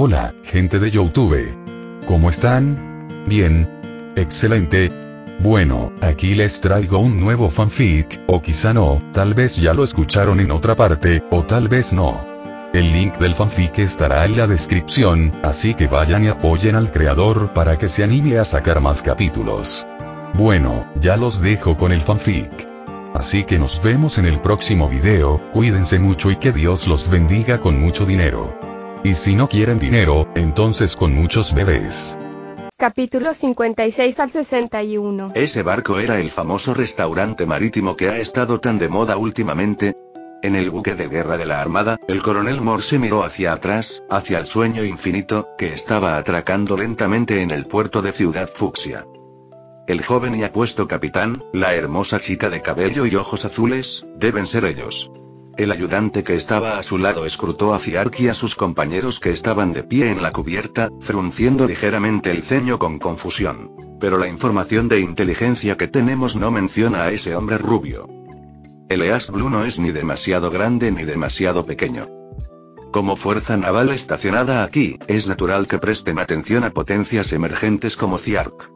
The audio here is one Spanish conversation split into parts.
Hola, gente de YouTube. ¿Cómo están? Bien. Excelente. Bueno, aquí les traigo un nuevo fanfic, o quizá no, tal vez ya lo escucharon en otra parte, o tal vez no. El link del fanfic estará en la descripción, así que vayan y apoyen al creador para que se anime a sacar más capítulos. Bueno, ya los dejo con el fanfic. Así que nos vemos en el próximo video, cuídense mucho y que Dios los bendiga con mucho dinero. Y si no quieren dinero, entonces con muchos bebés. Capítulo 56 al 61. Ese barco era el famoso restaurante marítimo que ha estado tan de moda últimamente. En el buque de guerra de la Armada, el coronel Morse miró hacia atrás, hacia el sueño infinito, que estaba atracando lentamente en el puerto de Ciudad Fucsia. El joven y apuesto capitán, la hermosa chica de cabello y ojos azules, deben ser ellos. El ayudante que estaba a su lado escrutó a Fiark y a sus compañeros que estaban de pie en la cubierta, frunciendo ligeramente el ceño con confusión. Pero la información de inteligencia que tenemos no menciona a ese hombre rubio. El East Blue no es ni demasiado grande ni demasiado pequeño. Como fuerza naval estacionada aquí, es natural que presten atención a potencias emergentes como Fiark.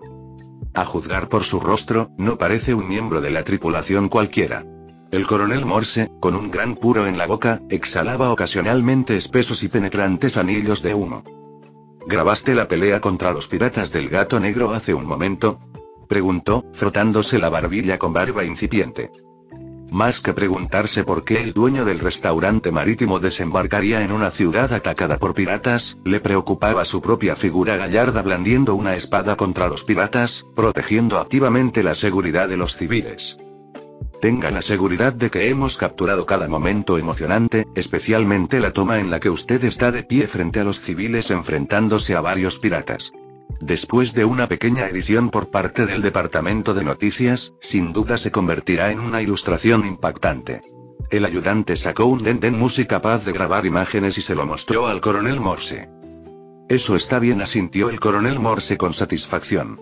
A juzgar por su rostro, no parece un miembro de la tripulación cualquiera. El coronel Morse, con un gran puro en la boca, exhalaba ocasionalmente espesos y penetrantes anillos de humo. ¿Grabaste la pelea contra los piratas del Gato Negro hace un momento?, preguntó, frotándose la barbilla con barba incipiente. Más que preguntarse por qué el dueño del restaurante marítimo desembarcaría en una ciudad atacada por piratas, le preocupaba su propia figura gallarda blandiendo una espada contra los piratas, protegiendo activamente la seguridad de los civiles. Tenga la seguridad de que hemos capturado cada momento emocionante, especialmente la toma en la que usted está de pie frente a los civiles enfrentándose a varios piratas. Después de una pequeña edición por parte del departamento de noticias, sin duda se convertirá en una ilustración impactante. El ayudante sacó un Dendenmusi capaz de grabar imágenes y se lo mostró al coronel Morse. Eso está bien, asintió el coronel Morse con satisfacción.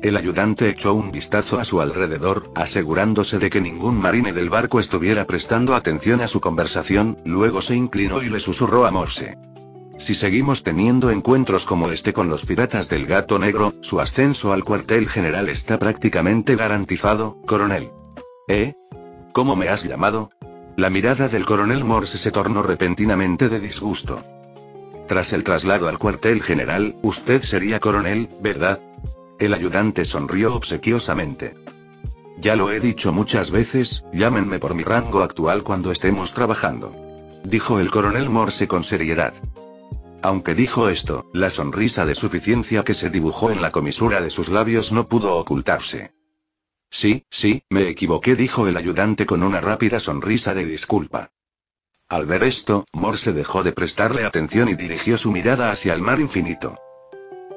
El ayudante echó un vistazo a su alrededor, asegurándose de que ningún marine del barco estuviera prestando atención a su conversación, luego se inclinó y le susurró a Morse. Si seguimos teniendo encuentros como este con los piratas del Gato Negro, su ascenso al cuartel general está prácticamente garantizado, coronel. ¿Eh? ¿Cómo me has llamado? La mirada del coronel Morse se tornó repentinamente de disgusto. Tras el traslado al cuartel general, usted sería coronel, ¿verdad? El ayudante sonrió obsequiosamente. Ya lo he dicho muchas veces, llámenme por mi rango actual cuando estemos trabajando, dijo el coronel Morse con seriedad. Aunque dijo esto, la sonrisa de suficiencia que se dibujó en la comisura de sus labios no pudo ocultarse. Sí, me equivoqué, dijo el ayudante con una rápida sonrisa de disculpa. Al ver esto, Morse dejó de prestarle atención y dirigió su mirada hacia el mar infinito.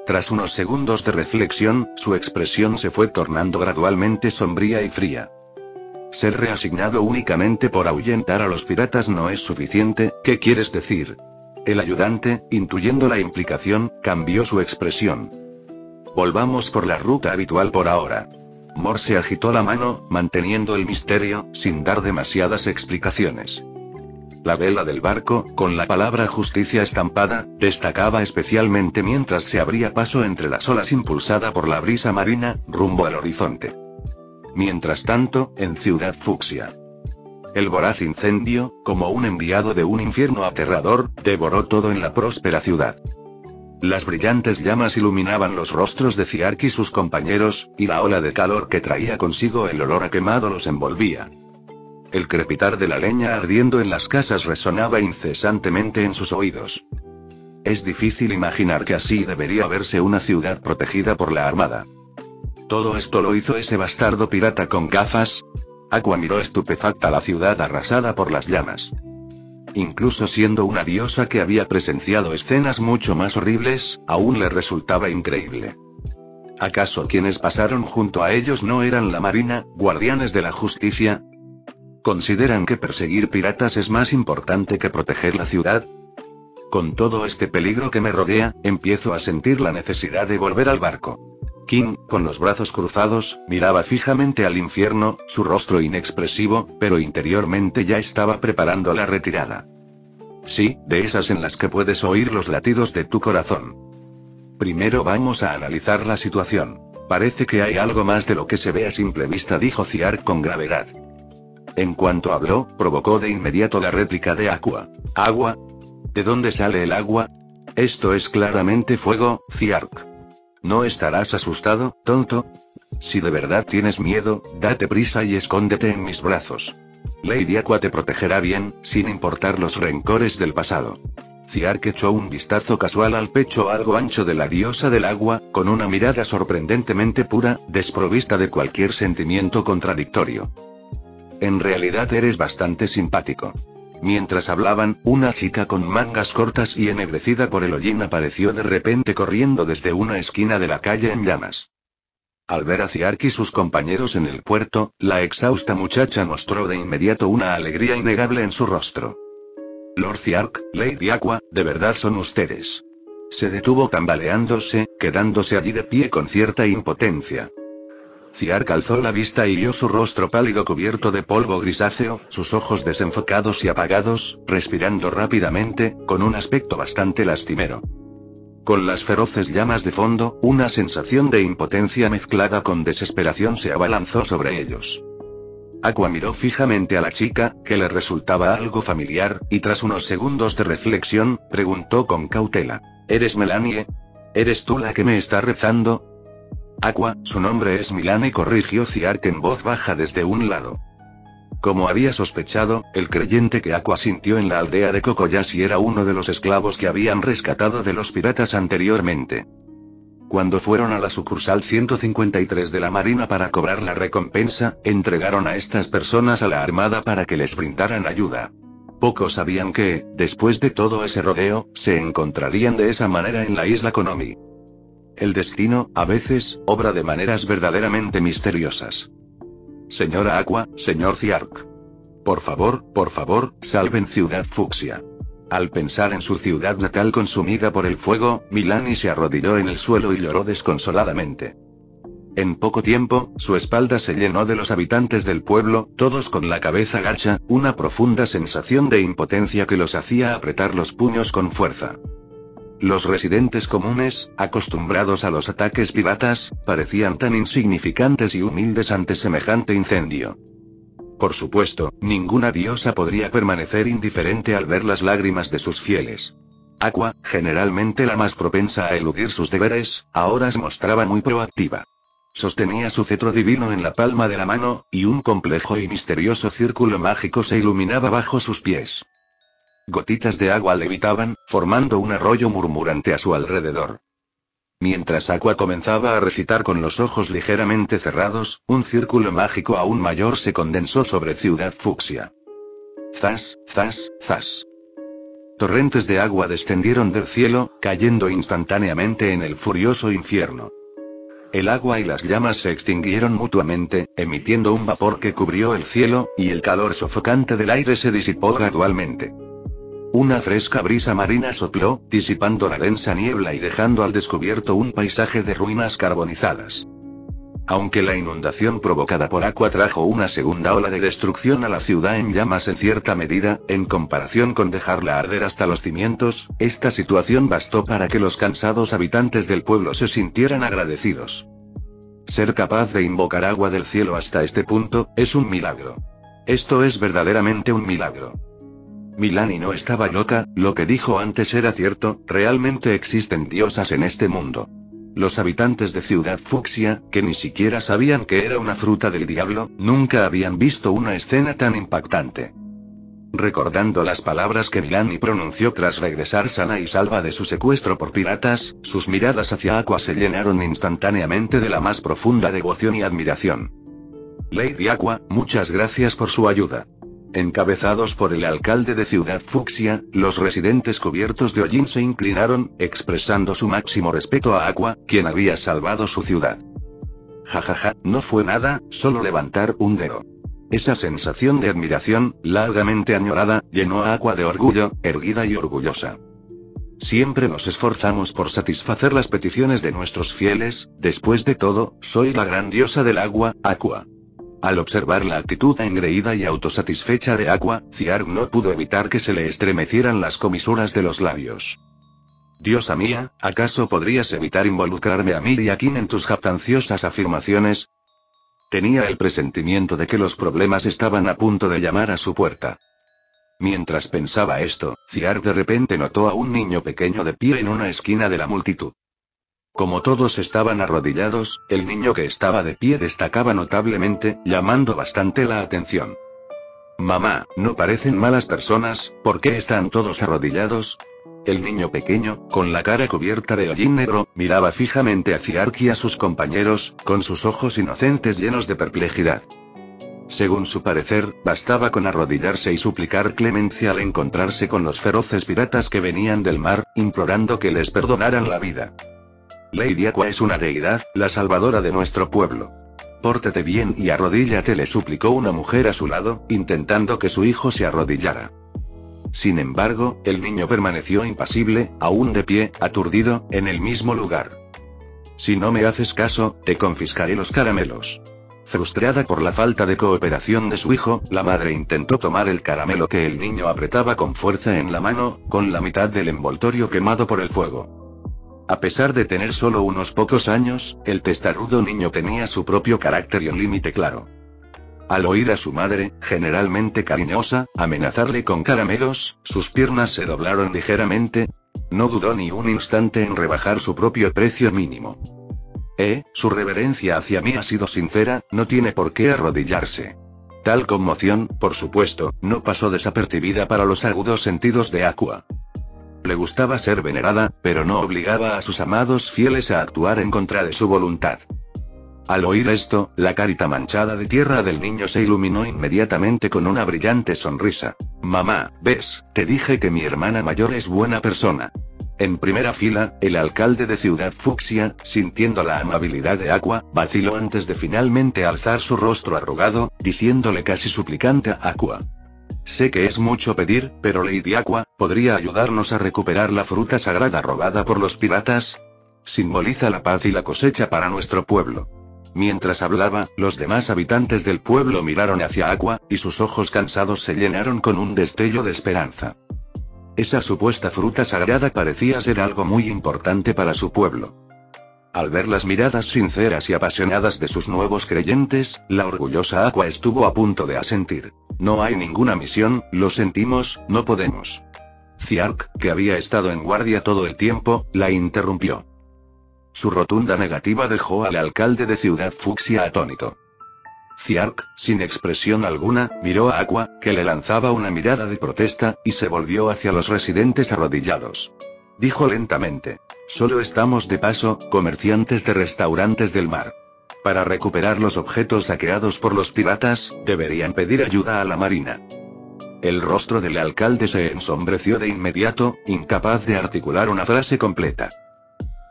Tras unos segundos de reflexión, su expresión se fue tornando gradualmente sombría y fría. Ser reasignado únicamente por ahuyentar a los piratas no es suficiente, ¿qué quieres decir? El ayudante, intuyendo la implicación, cambió su expresión. Volvamos por la ruta habitual por ahora. Morse agitó la mano, manteniendo el misterio, sin dar demasiadas explicaciones. La vela del barco, con la palabra justicia estampada, destacaba especialmente mientras se abría paso entre las olas impulsada por la brisa marina, rumbo al horizonte. Mientras tanto, en Ciudad Fucsia. El voraz incendio, como un enviado de un infierno aterrador, devoró todo en la próspera ciudad. Las brillantes llamas iluminaban los rostros de Fiark y sus compañeros, y la ola de calor que traía consigo el olor a quemado los envolvía. El crepitar de la leña ardiendo en las casas resonaba incesantemente en sus oídos. Es difícil imaginar que así debería verse una ciudad protegida por la armada. ¿Todo esto lo hizo ese bastardo pirata con gafas? Aqua miró estupefacta la ciudad arrasada por las llamas. Incluso siendo una diosa que había presenciado escenas mucho más horribles, aún le resultaba increíble. ¿Acaso quienes pasaron junto a ellos no eran la marina, guardianes de la justicia? ¿Consideran que perseguir piratas es más importante que proteger la ciudad? Con todo este peligro que me rodea, empiezo a sentir la necesidad de volver al barco. King, con los brazos cruzados, miraba fijamente al infierno, su rostro inexpresivo, pero interiormente ya estaba preparando la retirada. Sí, de esas en las que puedes oír los latidos de tu corazón. Primero vamos a analizar la situación. Parece que hay algo más de lo que se ve a simple vista, dijo Ciark con gravedad. En cuanto habló, provocó de inmediato la réplica de Aqua. ¿Agua? ¿De dónde sale el agua? Esto es claramente fuego, Ciark. ¿No estarás asustado, tonto? Si de verdad tienes miedo, date prisa y escóndete en mis brazos. Lady Aqua te protegerá bien, sin importar los rencores del pasado. Ciark echó un vistazo casual al pecho algo ancho de la diosa del agua, con una mirada sorprendentemente pura, desprovista de cualquier sentimiento contradictorio. En realidad eres bastante simpático. Mientras hablaban, una chica con mangas cortas y ennegrecida por el hollín apareció de repente corriendo desde una esquina de la calle en llamas. Al ver a Ciark y sus compañeros en el puerto, la exhausta muchacha mostró de inmediato una alegría innegable en su rostro. Lord Ciark, Lady Aqua, ¿de verdad son ustedes? Se detuvo tambaleándose, quedándose allí de pie con cierta impotencia. Ciark alzó la vista y vio su rostro pálido cubierto de polvo grisáceo, sus ojos desenfocados y apagados, respirando rápidamente, con un aspecto bastante lastimero. Con las feroces llamas de fondo, una sensación de impotencia mezclada con desesperación se abalanzó sobre ellos. Aqua miró fijamente a la chica, que le resultaba algo familiar, y tras unos segundos de reflexión, preguntó con cautela: ¿Eres Melanie? ¿Eres tú la que me está rezando? Aqua, su nombre es Milani, corrigió Ciark en voz baja desde un lado. Como había sospechado, el creyente que Aqua sintió en la aldea de Kokoyashi era uno de los esclavos que habían rescatado de los piratas anteriormente. Cuando fueron a la sucursal 153 de la Marina para cobrar la recompensa, entregaron a estas personas a la Armada para que les brindaran ayuda. Pocos sabían que, después de todo ese rodeo, se encontrarían de esa manera en la isla Konomi. El destino, a veces, obra de maneras verdaderamente misteriosas. Señora Aqua, señor Ciark. Por favor, salven Ciudad Fucsia. Al pensar en su ciudad natal consumida por el fuego, Milani se arrodilló en el suelo y lloró desconsoladamente. En poco tiempo, su espalda se llenó de los habitantes del pueblo, todos con la cabeza gacha, una profunda sensación de impotencia que los hacía apretar los puños con fuerza. Los residentes comunes, acostumbrados a los ataques piratas, parecían tan insignificantes y humildes ante semejante incendio. Por supuesto, ninguna diosa podría permanecer indiferente al ver las lágrimas de sus fieles. Aqua, generalmente la más propensa a eludir sus deberes, ahora se mostraba muy proactiva. Sostenía su cetro divino en la palma de la mano, y un complejo y misterioso círculo mágico se iluminaba bajo sus pies. Gotitas de agua levitaban, formando un arroyo murmurante a su alrededor. Mientras Aqua comenzaba a recitar con los ojos ligeramente cerrados, un círculo mágico aún mayor se condensó sobre Ciudad Fucsia. Zas, zas, zas. Torrentes de agua descendieron del cielo, cayendo instantáneamente en el furioso infierno. El agua y las llamas se extinguieron mutuamente, emitiendo un vapor que cubrió el cielo, y el calor sofocante del aire se disipó gradualmente. Una fresca brisa marina sopló, disipando la densa niebla y dejando al descubierto un paisaje de ruinas carbonizadas. Aunque la inundación provocada por Aqua trajo una segunda ola de destrucción a la ciudad en llamas en cierta medida, en comparación con dejarla arder hasta los cimientos, esta situación bastó para que los cansados habitantes del pueblo se sintieran agradecidos. Ser capaz de invocar agua del cielo hasta este punto, es un milagro. Esto es verdaderamente un milagro. Milani no estaba loca, lo que dijo antes era cierto, realmente existen diosas en este mundo. Los habitantes de Ciudad Fucsia, que ni siquiera sabían que era una fruta del diablo, nunca habían visto una escena tan impactante. Recordando las palabras que Milani pronunció tras regresar sana y salva de su secuestro por piratas, sus miradas hacia Aqua se llenaron instantáneamente de la más profunda devoción y admiración. Lady Aqua, muchas gracias por su ayuda. Encabezados por el alcalde de Ciudad Fucsia, los residentes cubiertos de hollín se inclinaron, expresando su máximo respeto a Aqua, quien había salvado su ciudad. Jajaja, no fue nada, solo levantar un dedo. Esa sensación de admiración, largamente añorada, llenó a Aqua de orgullo, erguida y orgullosa. Siempre nos esforzamos por satisfacer las peticiones de nuestros fieles, después de todo, soy la gran diosa del agua, Aqua. Al observar la actitud engreída y autosatisfecha de Aqua, Ciark no pudo evitar que se le estremecieran las comisuras de los labios. Diosa mía, ¿acaso podrías evitar involucrarme a mí y a Kim en tus jactanciosas afirmaciones? Tenía el presentimiento de que los problemas estaban a punto de llamar a su puerta. Mientras pensaba esto, Ciark de repente notó a un niño pequeño de pie en una esquina de la multitud. Como todos estaban arrodillados, el niño que estaba de pie destacaba notablemente, llamando bastante la atención. Mamá, ¿no parecen malas personas? ¿Por qué están todos arrodillados? El niño pequeño, con la cara cubierta de hollín negro, miraba fijamente a Ciark y a sus compañeros, con sus ojos inocentes llenos de perplejidad. Según su parecer, bastaba con arrodillarse y suplicar clemencia al encontrarse con los feroces piratas que venían del mar, implorando que les perdonaran la vida. Lady Aqua es una deidad, la salvadora de nuestro pueblo. Pórtate bien y arrodíllate, le suplicó una mujer a su lado, intentando que su hijo se arrodillara. Sin embargo, el niño permaneció impasible, aún de pie, aturdido, en el mismo lugar. Si no me haces caso, te confiscaré los caramelos. Frustrada por la falta de cooperación de su hijo, la madre intentó tomar el caramelo que el niño apretaba con fuerza en la mano, con la mitad del envoltorio quemado por el fuego. A pesar de tener solo unos pocos años, el testarudo niño tenía su propio carácter y un límite claro. Al oír a su madre, generalmente cariñosa, amenazarle con caramelos, sus piernas se doblaron ligeramente. No dudó ni un instante en rebajar su propio precio mínimo. Su reverencia hacia mí ha sido sincera, no tiene por qué arrodillarse. Tal conmoción, por supuesto, no pasó desapercibida para los agudos sentidos de Aqua. Le gustaba ser venerada, pero no obligaba a sus amados fieles a actuar en contra de su voluntad. Al oír esto, la carita manchada de tierra del niño se iluminó inmediatamente con una brillante sonrisa. Mamá, ¿ves? Te dije que mi hermana mayor es buena persona. En primera fila, el alcalde de Ciudad Fucsia, sintiendo la amabilidad de Aqua, vaciló antes de finalmente alzar su rostro arrugado, diciéndole casi suplicante a Aqua. Sé que es mucho pedir, pero Lady Aqua, ¿podría ayudarnos a recuperar la fruta sagrada robada por los piratas? Simboliza la paz y la cosecha para nuestro pueblo. Mientras hablaba, los demás habitantes del pueblo miraron hacia Aqua, y sus ojos cansados se llenaron con un destello de esperanza. Esa supuesta fruta sagrada parecía ser algo muy importante para su pueblo. Al ver las miradas sinceras y apasionadas de sus nuevos creyentes, la orgullosa Aqua estuvo a punto de asentir. No hay ninguna misión, lo sentimos, no podemos. Ciark, que había estado en guardia todo el tiempo, la interrumpió. Su rotunda negativa dejó al alcalde de Ciudad Fucsia atónito. Ciark, sin expresión alguna, miró a Aqua, que le lanzaba una mirada de protesta, y se volvió hacia los residentes arrodillados. Dijo lentamente: solo estamos de paso, comerciantes de restaurantes del mar. Para recuperar los objetos saqueados por los piratas, deberían pedir ayuda a la marina. El rostro del alcalde se ensombreció de inmediato, incapaz de articular una frase completa.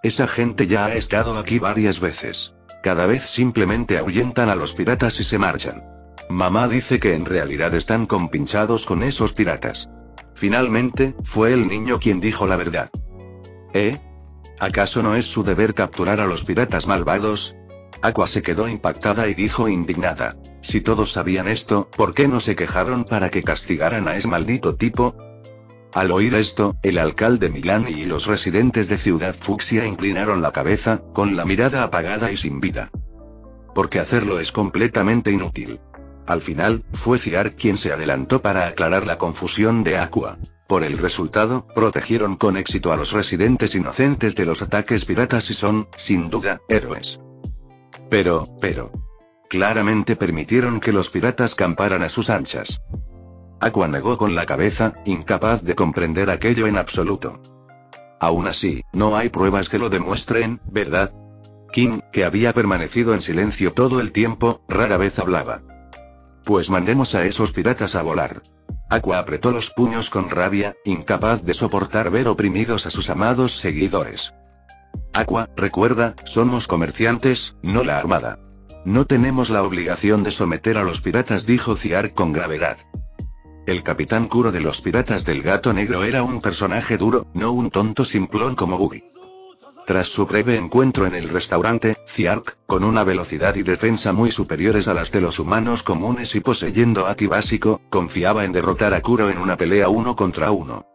Esa gente ya ha estado aquí varias veces. Cada vez simplemente ahuyentan a los piratas y se marchan. Mamá dice que en realidad están compinchados con esos piratas. Finalmente, fue el niño quien dijo la verdad. ¿Acaso no es su deber capturar a los piratas malvados? Aqua se quedó impactada y dijo indignada: si todos sabían esto, ¿por qué no se quejaron para que castigaran a ese maldito tipo? Al oír esto, el alcalde Milán y los residentes de Ciudad Fucsia inclinaron la cabeza, con la mirada apagada y sin vida. Porque hacerlo es completamente inútil. Al final, fue Ciark quien se adelantó para aclarar la confusión de Aqua. Por el resultado, protegieron con éxito a los residentes inocentes de los ataques piratas y son, sin duda, héroes. Pero, claramente permitieron que los piratas camparan a sus anchas. Aqua negó con la cabeza, incapaz de comprender aquello en absoluto. Aún así, no hay pruebas que lo demuestren, ¿verdad? Kim, que había permanecido en silencio todo el tiempo, rara vez hablaba. Pues mandemos a esos piratas a volar. Aqua apretó los puños con rabia, incapaz de soportar ver oprimidos a sus amados seguidores. Aqua, recuerda, somos comerciantes, no la armada. No tenemos la obligación de someter a los piratas, dijo Ciark con gravedad. El capitán Kuro de los piratas del Gato Negro era un personaje duro, no un tonto simplón como Buggy. Tras su breve encuentro en el restaurante, Ziark, con una velocidad y defensa muy superiores a las de los humanos comunes y poseyendo Aki básico, confiaba en derrotar a Kuro en una pelea 1 contra 1.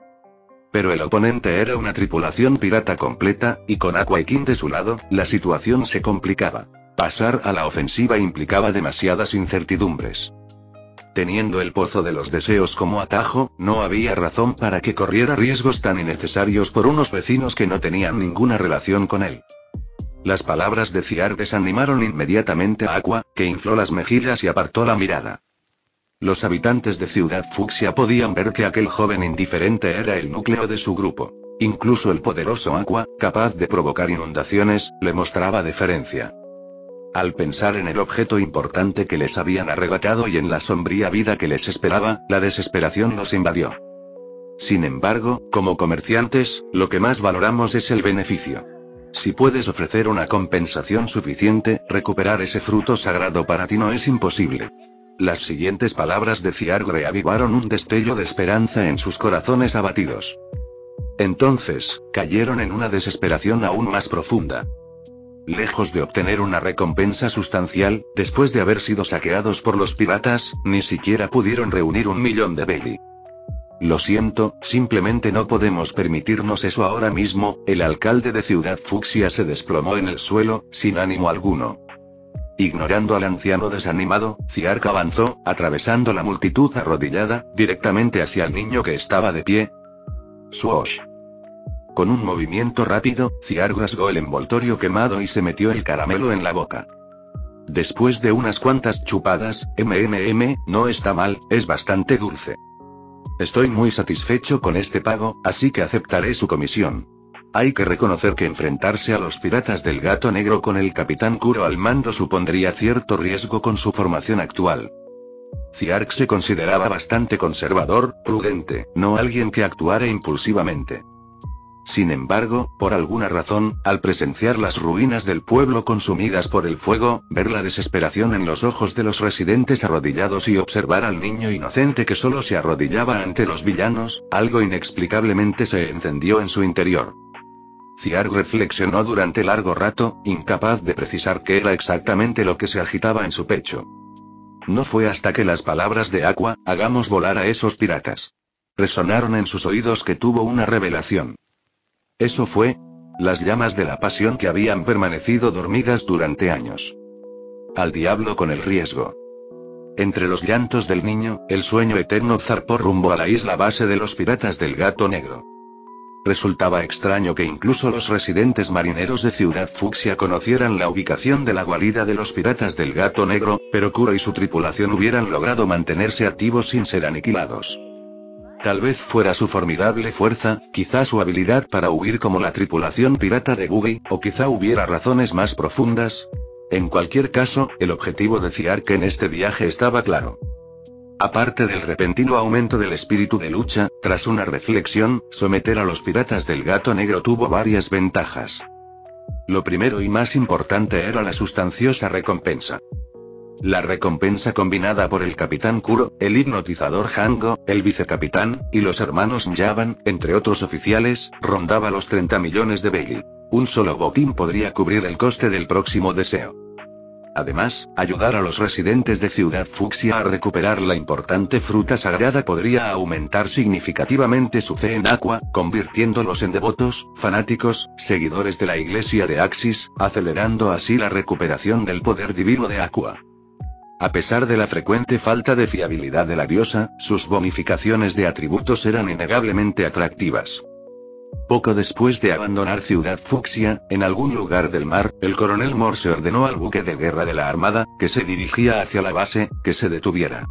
Pero el oponente era una tripulación pirata completa, y con Aqua y King de su lado, la situación se complicaba. Pasar a la ofensiva implicaba demasiadas incertidumbres. Teniendo el pozo de los deseos como atajo, no había razón para que corriera riesgos tan innecesarios por unos vecinos que no tenían ninguna relación con él. Las palabras de Ziark desanimaron inmediatamente a Aqua, que infló las mejillas y apartó la mirada. Los habitantes de Ciudad Fucsia podían ver que aquel joven indiferente era el núcleo de su grupo. Incluso el poderoso Aqua, capaz de provocar inundaciones, le mostraba deferencia. Al pensar en el objeto importante que les habían arrebatado y en la sombría vida que les esperaba, la desesperación los invadió. Sin embargo, como comerciantes, lo que más valoramos es el beneficio. Si puedes ofrecer una compensación suficiente, recuperar ese fruto sagrado para ti no es imposible. Las siguientes palabras de Ziark reavivaron un destello de esperanza en sus corazones abatidos. Entonces, cayeron en una desesperación aún más profunda. Lejos de obtener una recompensa sustancial, después de haber sido saqueados por los piratas, ni siquiera pudieron reunir 1.000.000 de Belly. Lo siento, simplemente no podemos permitirnos eso ahora mismo. El alcalde de Ciudad Fucsia se desplomó en el suelo, sin ánimo alguno. Ignorando al anciano desanimado, Ziark avanzó, atravesando la multitud arrodillada, directamente hacia el niño que estaba de pie. ¡Swoosh! Con un movimiento rápido, Ziark rasgó el envoltorio quemado y se metió el caramelo en la boca. Después de unas cuantas chupadas, no está mal, es bastante dulce. Estoy muy satisfecho con este pago, así que aceptaré su comisión. Hay que reconocer que enfrentarse a los piratas del Gato Negro con el Capitán Kuro al mando supondría cierto riesgo con su formación actual. Ziark se consideraba bastante conservador, prudente, no alguien que actuara impulsivamente. Sin embargo, por alguna razón, al presenciar las ruinas del pueblo consumidas por el fuego, ver la desesperación en los ojos de los residentes arrodillados y observar al niño inocente que solo se arrodillaba ante los villanos, algo inexplicablemente se encendió en su interior. Ziark reflexionó durante largo rato, incapaz de precisar qué era exactamente lo que se agitaba en su pecho. No fue hasta que las palabras de Aqua, hagamos volar a esos piratas, resonaron en sus oídos que tuvo una revelación. Eso fue las llamas de la pasión que habían permanecido dormidas durante años. Al diablo con el riesgo. Entre los llantos del niño, el sueño eterno zarpó rumbo a la isla base de los piratas del Gato Negro. Resultaba extraño que incluso los residentes marineros de Ciudad Fucsia conocieran la ubicación de la guarida de los piratas del Gato Negro, pero Kuro y su tripulación hubieran logrado mantenerse activos sin ser aniquilados. Tal vez fuera su formidable fuerza, quizá su habilidad para huir como la tripulación pirata de Buggy, o quizá hubiera razones más profundas. En cualquier caso, el objetivo de Ziark en este viaje estaba claro. Aparte del repentino aumento del espíritu de lucha, tras una reflexión, someter a los piratas del Gato Negro tuvo varias ventajas. Lo primero y más importante era la sustanciosa recompensa. La recompensa combinada por el capitán Kuro, el hipnotizador Hango, el vicecapitán, y los hermanos Yavan, entre otros oficiales, rondaba los 30 millones de Belly. Un solo botín podría cubrir el coste del próximo deseo. Además, ayudar a los residentes de Ciudad Fucsia a recuperar la importante fruta sagrada podría aumentar significativamente su fe en Aqua, convirtiéndolos en devotos, fanáticos, seguidores de la iglesia de Axis, acelerando así la recuperación del poder divino de Aqua. A pesar de la frecuente falta de fiabilidad de la diosa, sus bonificaciones de atributos eran innegablemente atractivas. Poco después de abandonar Ciudad Fucsia, en algún lugar del mar, el coronel Morse ordenó al buque de guerra de la Armada, que se dirigía hacia la base, que se detuviera.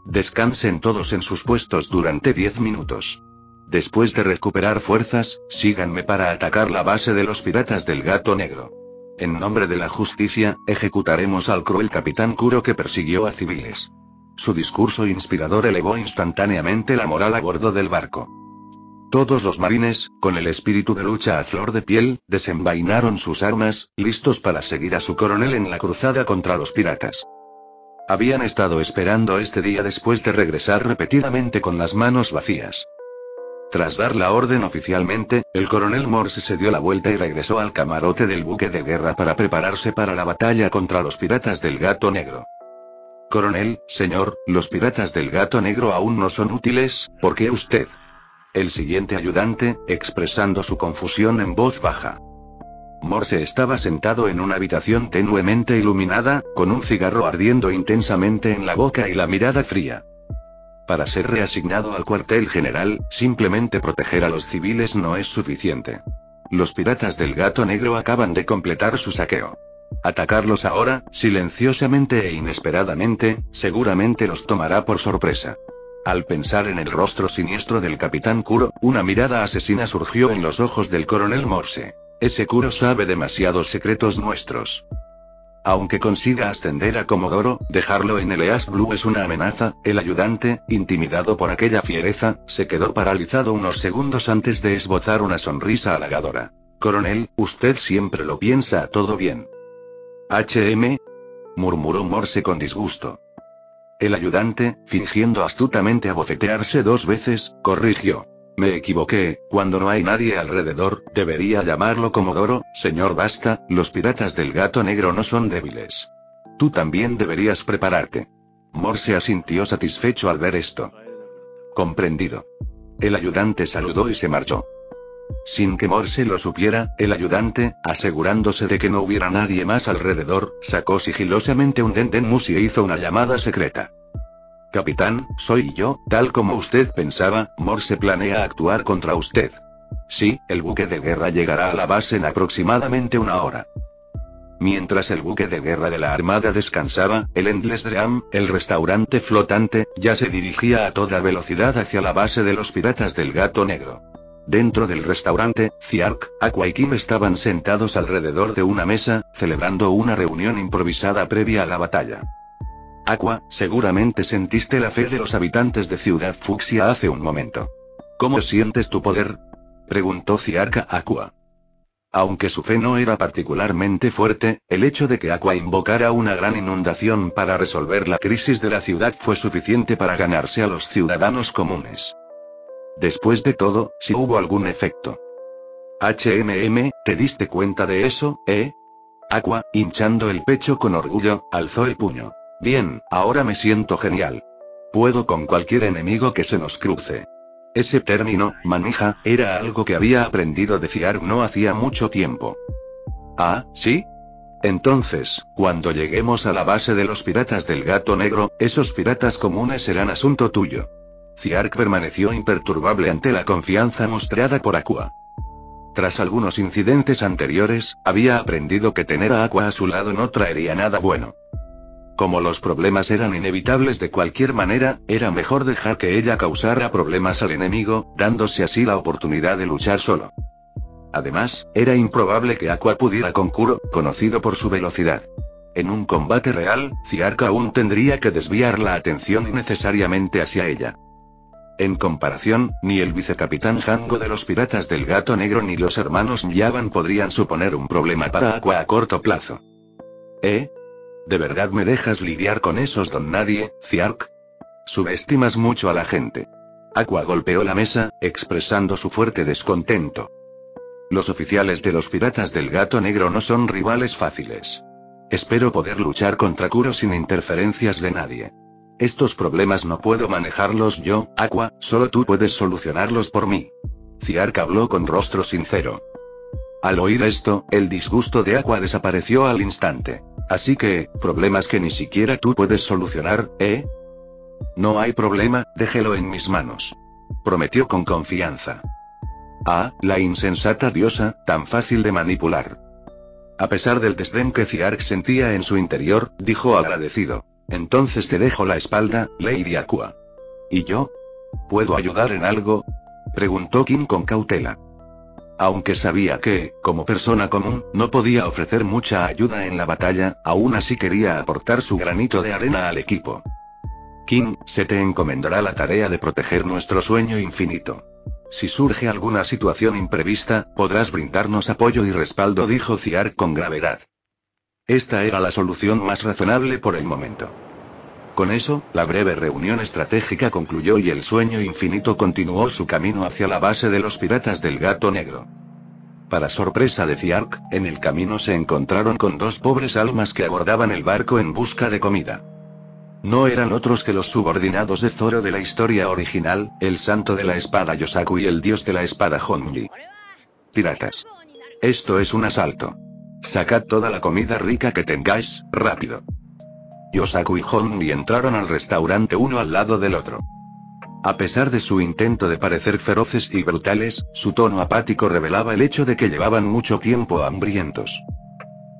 Descansen todos en sus puestos durante 10 minutos. Después de recuperar fuerzas, síganme para atacar la base de los piratas del Gato Negro. En nombre de la justicia, ejecutaremos al cruel capitán Kuro que persiguió a civiles. Su discurso inspirador elevó instantáneamente la moral a bordo del barco. Todos los marines, con el espíritu de lucha a flor de piel, desenvainaron sus armas, listos para seguir a su coronel en la cruzada contra los piratas. Habían estado esperando este día después de regresar repetidamente con las manos vacías. Tras dar la orden oficialmente, el coronel Morse se dio la vuelta y regresó al camarote del buque de guerra para prepararse para la batalla contra los piratas del Gato Negro. Coronel, señor, los piratas del Gato Negro aún no son útiles, ¿por qué usted? El siguiente ayudante, expresando su confusión en voz baja. Morse estaba sentado en una habitación tenuemente iluminada, con un cigarro ardiendo intensamente en la boca y la mirada fría. Para ser reasignado al cuartel general, simplemente proteger a los civiles no es suficiente. Los piratas del Gato Negro acaban de completar su saqueo. Atacarlos ahora, silenciosamente e inesperadamente, seguramente los tomará por sorpresa. Al pensar en el rostro siniestro del capitán Kuro, una mirada asesina surgió en los ojos del coronel Morse. Ese Kuro sabe demasiados secretos nuestros. Aunque consiga ascender a Comodoro, dejarlo en el East Blue es una amenaza. El ayudante, intimidado por aquella fiereza, se quedó paralizado unos segundos antes de esbozar una sonrisa halagadora. Coronel, usted siempre lo piensa todo bien. Murmuró Morse con disgusto. El ayudante, fingiendo astutamente abofetearse 2 veces, corrigió. Me equivoqué, cuando no hay nadie alrededor, debería llamarlo Comodoro, señor basta, los piratas del Gato Negro no son débiles. Tú también deberías prepararte. Morse asintió satisfecho al ver esto. Comprendido. El ayudante saludó y se marchó. Sin que Morse lo supiera, el ayudante, asegurándose de que no hubiera nadie más alrededor, sacó sigilosamente un Dendenmus y hizo una llamada secreta. Capitán, soy yo, tal como usted pensaba, Morse planea actuar contra usted. Sí, el buque de guerra llegará a la base en aproximadamente 1 hora. Mientras el buque de guerra de la Armada descansaba, el Endless Dream, el restaurante flotante, ya se dirigía a toda velocidad hacia la base de los piratas del Gato Negro. Dentro del restaurante, Ziark, Aqua y Kim estaban sentados alrededor de una mesa, celebrando una reunión improvisada previa a la batalla. Aqua, seguramente sentiste la fe de los habitantes de Ciudad Fucsia hace un momento. ¿Cómo sientes tu poder? Preguntó Ziark a Aqua. Aunque su fe no era particularmente fuerte, el hecho de que Aqua invocara una gran inundación para resolver la crisis de la ciudad fue suficiente para ganarse a los ciudadanos comunes. Después de todo, si hubo algún efecto. ¿Te diste cuenta de eso, Aqua, hinchando el pecho con orgullo, alzó el puño. Bien, ahora me siento genial. Puedo con cualquier enemigo que se nos cruce. Ese término, manija, era algo que había aprendido de Ziark no hacía mucho tiempo. ¿Ah, sí? Entonces, cuando lleguemos a la base de los piratas del Gato Negro, esos piratas comunes serán asunto tuyo. Ziark permaneció imperturbable ante la confianza mostrada por Aqua. Tras algunos incidentes anteriores, había aprendido que tener a Aqua a su lado no traería nada bueno. Como los problemas eran inevitables de cualquier manera, era mejor dejar que ella causara problemas al enemigo, dándose así la oportunidad de luchar solo. Además, era improbable que Aqua pudiera con Kuro, conocido por su velocidad. En un combate real, Ziark aún tendría que desviar la atención innecesariamente hacia ella. En comparación, ni el vicecapitán Jango de los piratas del Gato Negro ni los hermanos Yavan podrían suponer un problema para Aqua a corto plazo. ¿De verdad me dejas lidiar con esos don nadie, Ziark? Subestimas mucho a la gente. Aqua golpeó la mesa, expresando su fuerte descontento. Los oficiales de los piratas del Gato Negro no son rivales fáciles. Espero poder luchar contra Kuro sin interferencias de nadie. Estos problemas no puedo manejarlos yo, Aqua, solo tú puedes solucionarlos por mí. Ziark habló con rostro sincero. Al oír esto, el disgusto de Aqua desapareció al instante. Así que, problemas que ni siquiera tú puedes solucionar, No hay problema, déjelo en mis manos. Prometió con confianza. Ah, la insensata diosa, tan fácil de manipular. A pesar del desdén que Ziark sentía en su interior, dijo agradecido. Entonces te dejo la espalda, Lady Aqua. ¿Y yo? ¿Puedo ayudar en algo? Preguntó Kim con cautela. Aunque sabía que, como persona común, no podía ofrecer mucha ayuda en la batalla, aún así quería aportar su granito de arena al equipo. Kim, se te encomendará la tarea de proteger nuestro sueño infinito. Si surge alguna situación imprevista, podrás brindarnos apoyo y respaldo, dijo Ziark con gravedad. Esta era la solución más razonable por el momento. Con eso, la breve reunión estratégica concluyó y el sueño infinito continuó su camino hacia la base de los piratas del Gato Negro. Para sorpresa de Ziark, en el camino se encontraron con dos pobres almas que abordaban el barco en busca de comida. No eran otros que los subordinados de Zoro de la historia original, el santo de la espada Yosaku y el dios de la espada Honji. Piratas. Esto es un asalto. Sacad toda la comida rica que tengáis, rápido. Yosaku y Honji entraron al restaurante uno al lado del otro. A pesar de su intento de parecer feroces y brutales, su tono apático revelaba el hecho de que llevaban mucho tiempo hambrientos.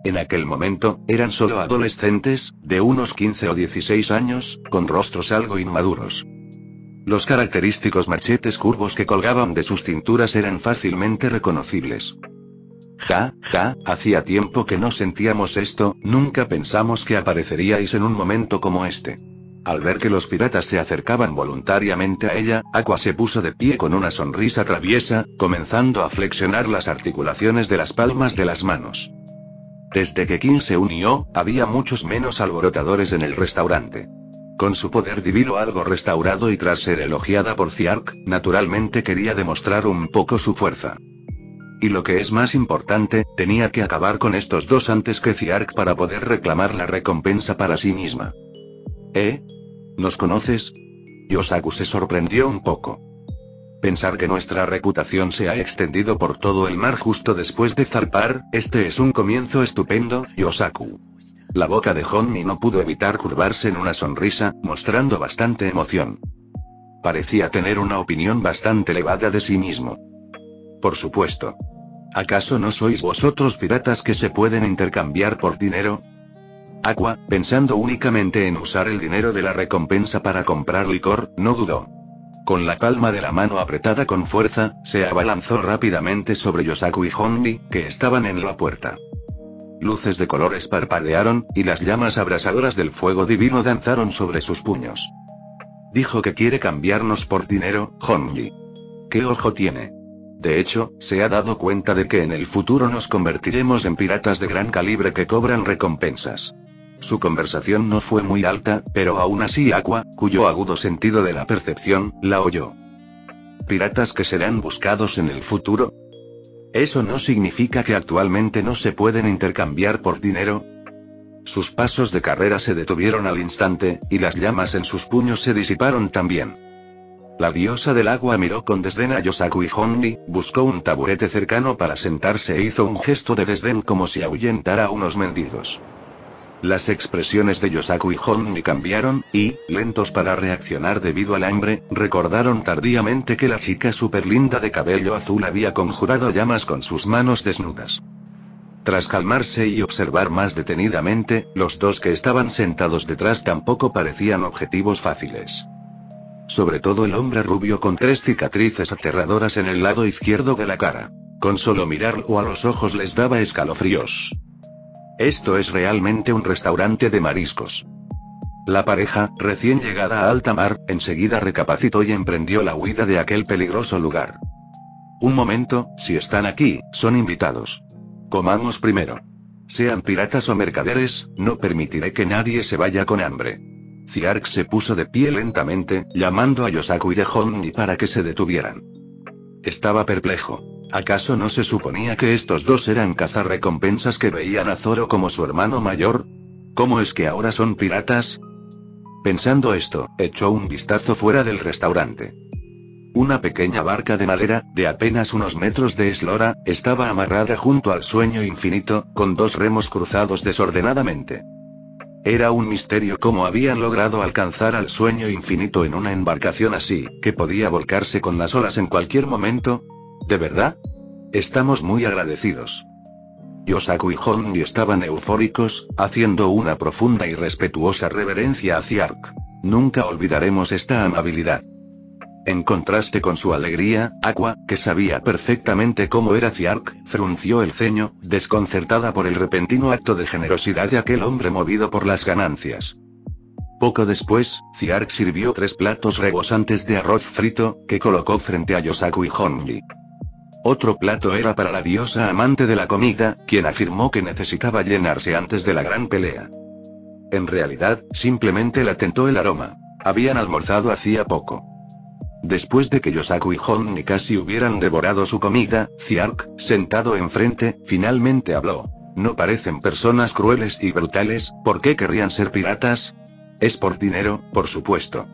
En aquel momento, eran solo adolescentes, de unos 15 o 16 años, con rostros algo inmaduros. Los característicos machetes curvos que colgaban de sus cinturas eran fácilmente reconocibles. Hacía tiempo que no sentíamos esto, nunca pensamos que apareceríais en un momento como este. Al ver que los piratas se acercaban voluntariamente a ella, Aqua se puso de pie con una sonrisa traviesa, comenzando a flexionar las articulaciones de las palmas de las manos. Desde que King se unió, había muchos menos alborotadores en el restaurante. Con su poder divino algo restaurado y tras ser elogiada por Ziark, naturalmente quería demostrar un poco su fuerza. Y lo que es más importante, tenía que acabar con estos dos antes que Ziark para poder reclamar la recompensa para sí misma. ¿Nos conoces? Yosaku se sorprendió un poco. Pensar que nuestra reputación se ha extendido por todo el mar justo después de zarpar, este es un comienzo estupendo, Yosaku. La boca de Honmi no pudo evitar curvarse en una sonrisa, mostrando bastante emoción. Parecía tener una opinión bastante elevada de sí mismo. Por supuesto. ¿Acaso no sois vosotros piratas que se pueden intercambiar por dinero? Aqua, pensando únicamente en usar el dinero de la recompensa para comprar licor, no dudó. Con la palma de la mano apretada con fuerza, se abalanzó rápidamente sobre Yosaku y Honji, que estaban en la puerta. Luces de colores parpadearon, y las llamas abrasadoras del fuego divino danzaron sobre sus puños. Dijo que quiere cambiarnos por dinero, Honji. ¿Qué ojo tiene? De hecho, se ha dado cuenta de que en el futuro nos convertiremos en piratas de gran calibre que cobran recompensas. Su conversación no fue muy alta, pero aún así Aqua, cuyo agudo sentido de la percepción, la oyó. ¿Piratas que serán buscados en el futuro? ¿Eso no significa que actualmente no se pueden intercambiar por dinero? Sus pasos de carrera se detuvieron al instante, y las llamas en sus puños se disiparon también. La diosa del agua miró con desdén a Yosaku y Honji, buscó un taburete cercano para sentarse e hizo un gesto de desdén como si ahuyentara a unos mendigos. Las expresiones de Yosaku y Honji cambiaron, y, lentos para reaccionar debido al hambre, recordaron tardíamente que la chica superlinda de cabello azul había conjurado llamas con sus manos desnudas. Tras calmarse y observar más detenidamente, los dos que estaban sentados detrás tampoco parecían objetivos fáciles. Sobre todo el hombre rubio con 3 cicatrices aterradoras en el lado izquierdo de la cara. Con solo mirarlo a los ojos les daba escalofríos. Esto es realmente un restaurante de mariscos. La pareja, recién llegada a alta mar, enseguida recapacitó y emprendió la huida de aquel peligroso lugar. Un momento, si están aquí, son invitados. Comamos primero. Sean piratas o mercaderes, no permitiré que nadie se vaya con hambre. Ziark se puso de pie lentamente, llamando a Yosaku y Honji para que se detuvieran. Estaba perplejo. ¿Acaso no se suponía que estos dos eran cazarrecompensas que veían a Zoro como su hermano mayor? ¿Cómo es que ahora son piratas? Pensando esto, echó un vistazo fuera del restaurante. Una pequeña barca de madera, de apenas unos metros de eslora, estaba amarrada junto al sueño infinito, con 2 remos cruzados desordenadamente. Era un misterio cómo habían logrado alcanzar al sueño infinito en una embarcación así, que podía volcarse con las olas en cualquier momento. ¿De verdad? Estamos muy agradecidos. Yosaku y Honji estaban eufóricos, haciendo una profunda y respetuosa reverencia a Ziark. Nunca olvidaremos esta amabilidad. En contraste con su alegría, Aqua, que sabía perfectamente cómo era Ziark, frunció el ceño, desconcertada por el repentino acto de generosidad de aquel hombre movido por las ganancias. Poco después, Ziark sirvió 3 platos rebosantes de arroz frito, que colocó frente a Yosaku y Honji. Otro plato era para la diosa amante de la comida, quien afirmó que necesitaba llenarse antes de la gran pelea. En realidad, simplemente la tentó el aroma. Habían almorzado hacía poco. Después de que Yosaku y Honni casi hubieran devorado su comida, Ziark, sentado enfrente, finalmente habló. ¿No parecen personas crueles y brutales? ¿Por qué querrían ser piratas? Es por dinero, por supuesto.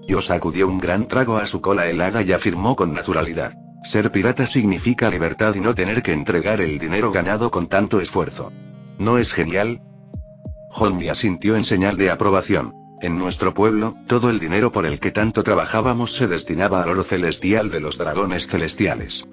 Yosaku dio un gran trago a su cola helada y afirmó con naturalidad. Ser pirata significa libertad y no tener que entregar el dinero ganado con tanto esfuerzo. ¿No es genial? Honni asintió en señal de aprobación. En nuestro pueblo, todo el dinero por el que tanto trabajábamos se destinaba al oro celestial de los dragones celestiales.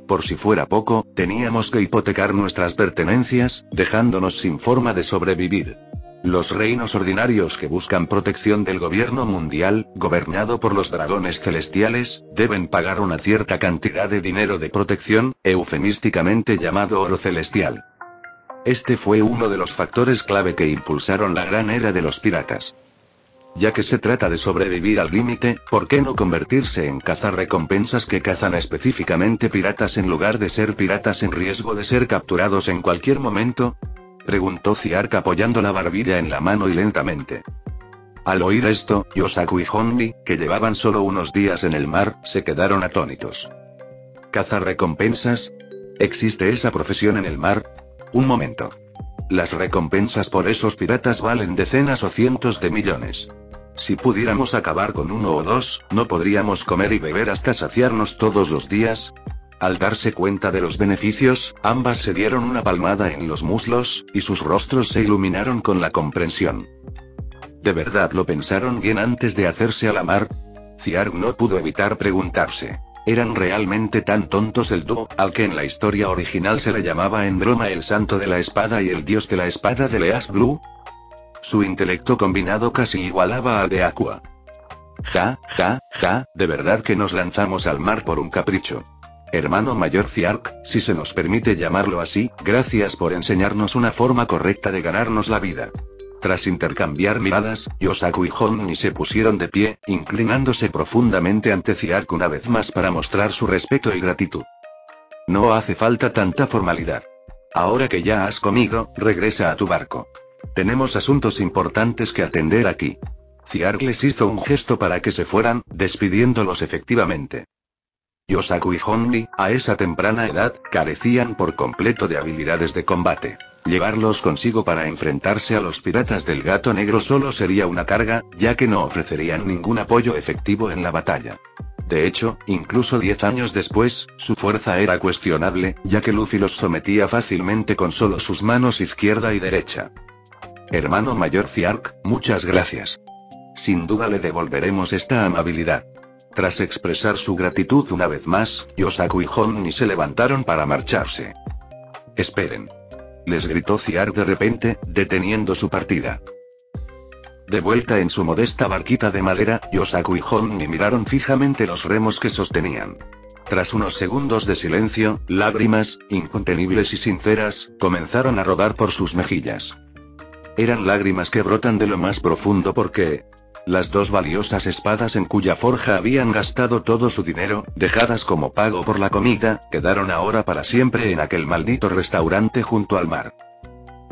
Por si fuera poco, teníamos que hipotecar nuestras pertenencias, dejándonos sin forma de sobrevivir. Los reinos ordinarios que buscan protección del gobierno mundial, gobernado por los dragones celestiales, deben pagar una cierta cantidad de dinero de protección, eufemísticamente llamado oro celestial. Este fue uno de los factores clave que impulsaron la gran era de los piratas. Ya que se trata de sobrevivir al límite, ¿por qué no convertirse en cazarrecompensas que cazan específicamente piratas en lugar de ser piratas en riesgo de ser capturados en cualquier momento? Preguntó Ziark apoyando la barbilla en la mano y lentamente. Al oír esto, Yosaku y Honni, que llevaban solo unos días en el mar, se quedaron atónitos. ¿Cazarrecompensas? ¿Existe esa profesión en el mar? Un momento. Las recompensas por esos piratas valen decenas o cientos de millones. Si pudiéramos acabar con uno o dos, ¿no podríamos comer y beber hasta saciarnos todos los días? Al darse cuenta de los beneficios, ambas se dieron una palmada en los muslos, y sus rostros se iluminaron con la comprensión. ¿De verdad lo pensaron bien antes de hacerse a la mar? Ziark no pudo evitar preguntarse. ¿Eran realmente tan tontos el dúo, al que en la historia original se le llamaba en broma el santo de la espada y el dios de la espada de Leas Blue? Su intelecto combinado casi igualaba al de Aqua. Ja, de verdad que nos lanzamos al mar por un capricho. Hermano mayor Ziark, si se nos permite llamarlo así, gracias por enseñarnos una forma correcta de ganarnos la vida. Tras intercambiar miradas, Yosaku y Honni se pusieron de pie, inclinándose profundamente ante Ziark una vez más para mostrar su respeto y gratitud. No hace falta tanta formalidad. Ahora que ya has comido, regresa a tu barco. Tenemos asuntos importantes que atender aquí. Ziark les hizo un gesto para que se fueran, despidiéndolos efectivamente. Yosaku y Honni, a esa temprana edad, carecían por completo de habilidades de combate. Llevarlos consigo para enfrentarse a los piratas del gato negro solo sería una carga, ya que no ofrecerían ningún apoyo efectivo en la batalla. De hecho, incluso 10 años después, su fuerza era cuestionable, ya que Luffy los sometía fácilmente con solo sus manos izquierda y derecha. Hermano mayor Ziark, muchas gracias. Sin duda le devolveremos esta amabilidad. Tras expresar su gratitud una vez más, Yosaku y Honni se levantaron para marcharse. Esperen. Les gritó Ziark de repente, deteniendo su partida. De vuelta en su modesta barquita de madera, Yosaku y Honni miraron fijamente los remos que sostenían. Tras unos segundos de silencio, lágrimas, incontenibles y sinceras, comenzaron a rodar por sus mejillas. Eran lágrimas que brotan de lo más profundo porque... las dos valiosas espadas en cuya forja habían gastado todo su dinero, dejadas como pago por la comida, quedaron ahora para siempre en aquel maldito restaurante junto al mar.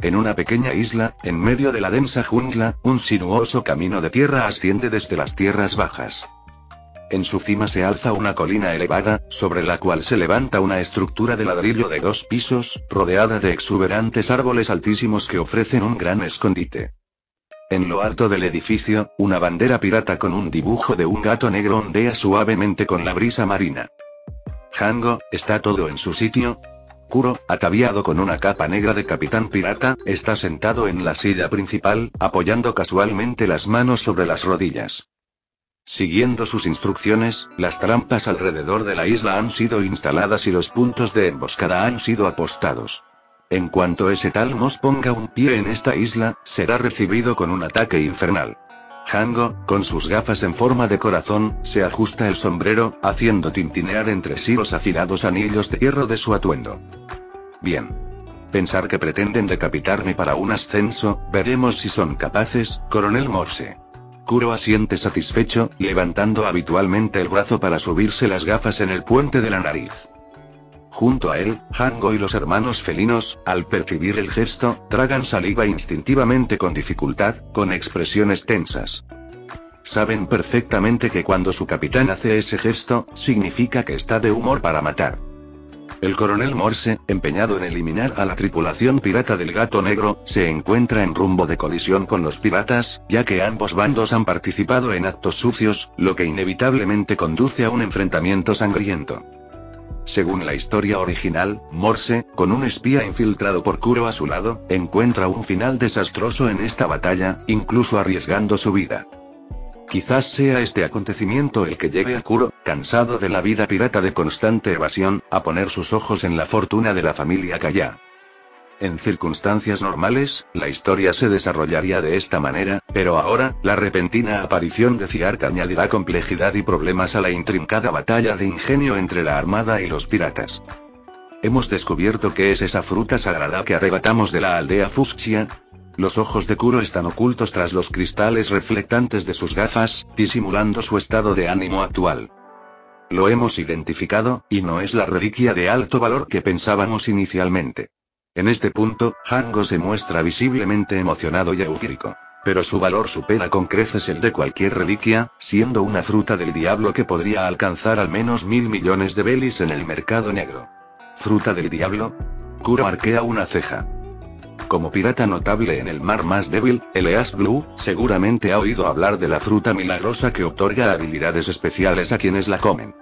En una pequeña isla, en medio de la densa jungla, un sinuoso camino de tierra asciende desde las tierras bajas. En su cima se alza una colina elevada, sobre la cual se levanta una estructura de ladrillo de 2 pisos, rodeada de exuberantes árboles altísimos que ofrecen un gran escondite. En lo alto del edificio, una bandera pirata con un dibujo de un gato negro ondea suavemente con la brisa marina. Hango, ¿está todo en su sitio? Kuro, ataviado con una capa negra de capitán pirata, está sentado en la silla principal, apoyando casualmente las manos sobre las rodillas. Siguiendo sus instrucciones, las trampas alrededor de la isla han sido instaladas y los puntos de emboscada han sido apostados. En cuanto ese tal Mos ponga un pie en esta isla, será recibido con un ataque infernal. Hango, con sus gafas en forma de corazón, se ajusta el sombrero, haciendo tintinear entre sí los afilados anillos de hierro de su atuendo. Bien. Pensar que pretenden decapitarme para un ascenso, veremos si son capaces, Coronel Morse. Kuro asiente satisfecho, levantando habitualmente el brazo para subirse las gafas en el puente de la nariz. Junto a él, Hango y los hermanos felinos, al percibir el gesto, tragan saliva instintivamente con dificultad, con expresiones tensas. Saben perfectamente que cuando su capitán hace ese gesto, significa que está de humor para matar. El coronel Morse, empeñado en eliminar a la tripulación pirata del Gato Negro, se encuentra en rumbo de colisión con los piratas, ya que ambos bandos han participado en actos sucios, lo que inevitablemente conduce a un enfrentamiento sangriento. Según la historia original, Morse, con un espía infiltrado por Kuro a su lado, encuentra un final desastroso en esta batalla, incluso arriesgando su vida. Quizás sea este acontecimiento el que lleve a Kuro, cansado de la vida pirata de constante evasión, a poner sus ojos en la fortuna de la familia Kaya. En circunstancias normales, la historia se desarrollaría de esta manera, pero ahora, la repentina aparición de Ziark añadirá complejidad y problemas a la intrincada batalla de ingenio entre la armada y los piratas. ¿Hemos descubierto qué es esa fruta sagrada que arrebatamos de la aldea Fuxia? Los ojos de Kuro están ocultos tras los cristales reflectantes de sus gafas, disimulando su estado de ánimo actual. Lo hemos identificado, y no es la reliquia de alto valor que pensábamos inicialmente. En este punto, Hango se muestra visiblemente emocionado y eufórico. Pero su valor supera con creces el de cualquier reliquia, siendo una fruta del diablo que podría alcanzar al menos 1.000 millones de belis en el mercado negro. ¿Fruta del diablo? Kuro arquea una ceja. Como pirata notable en el mar más débil, Eleas Blue, seguramente ha oído hablar de la fruta milagrosa que otorga habilidades especiales a quienes la comen.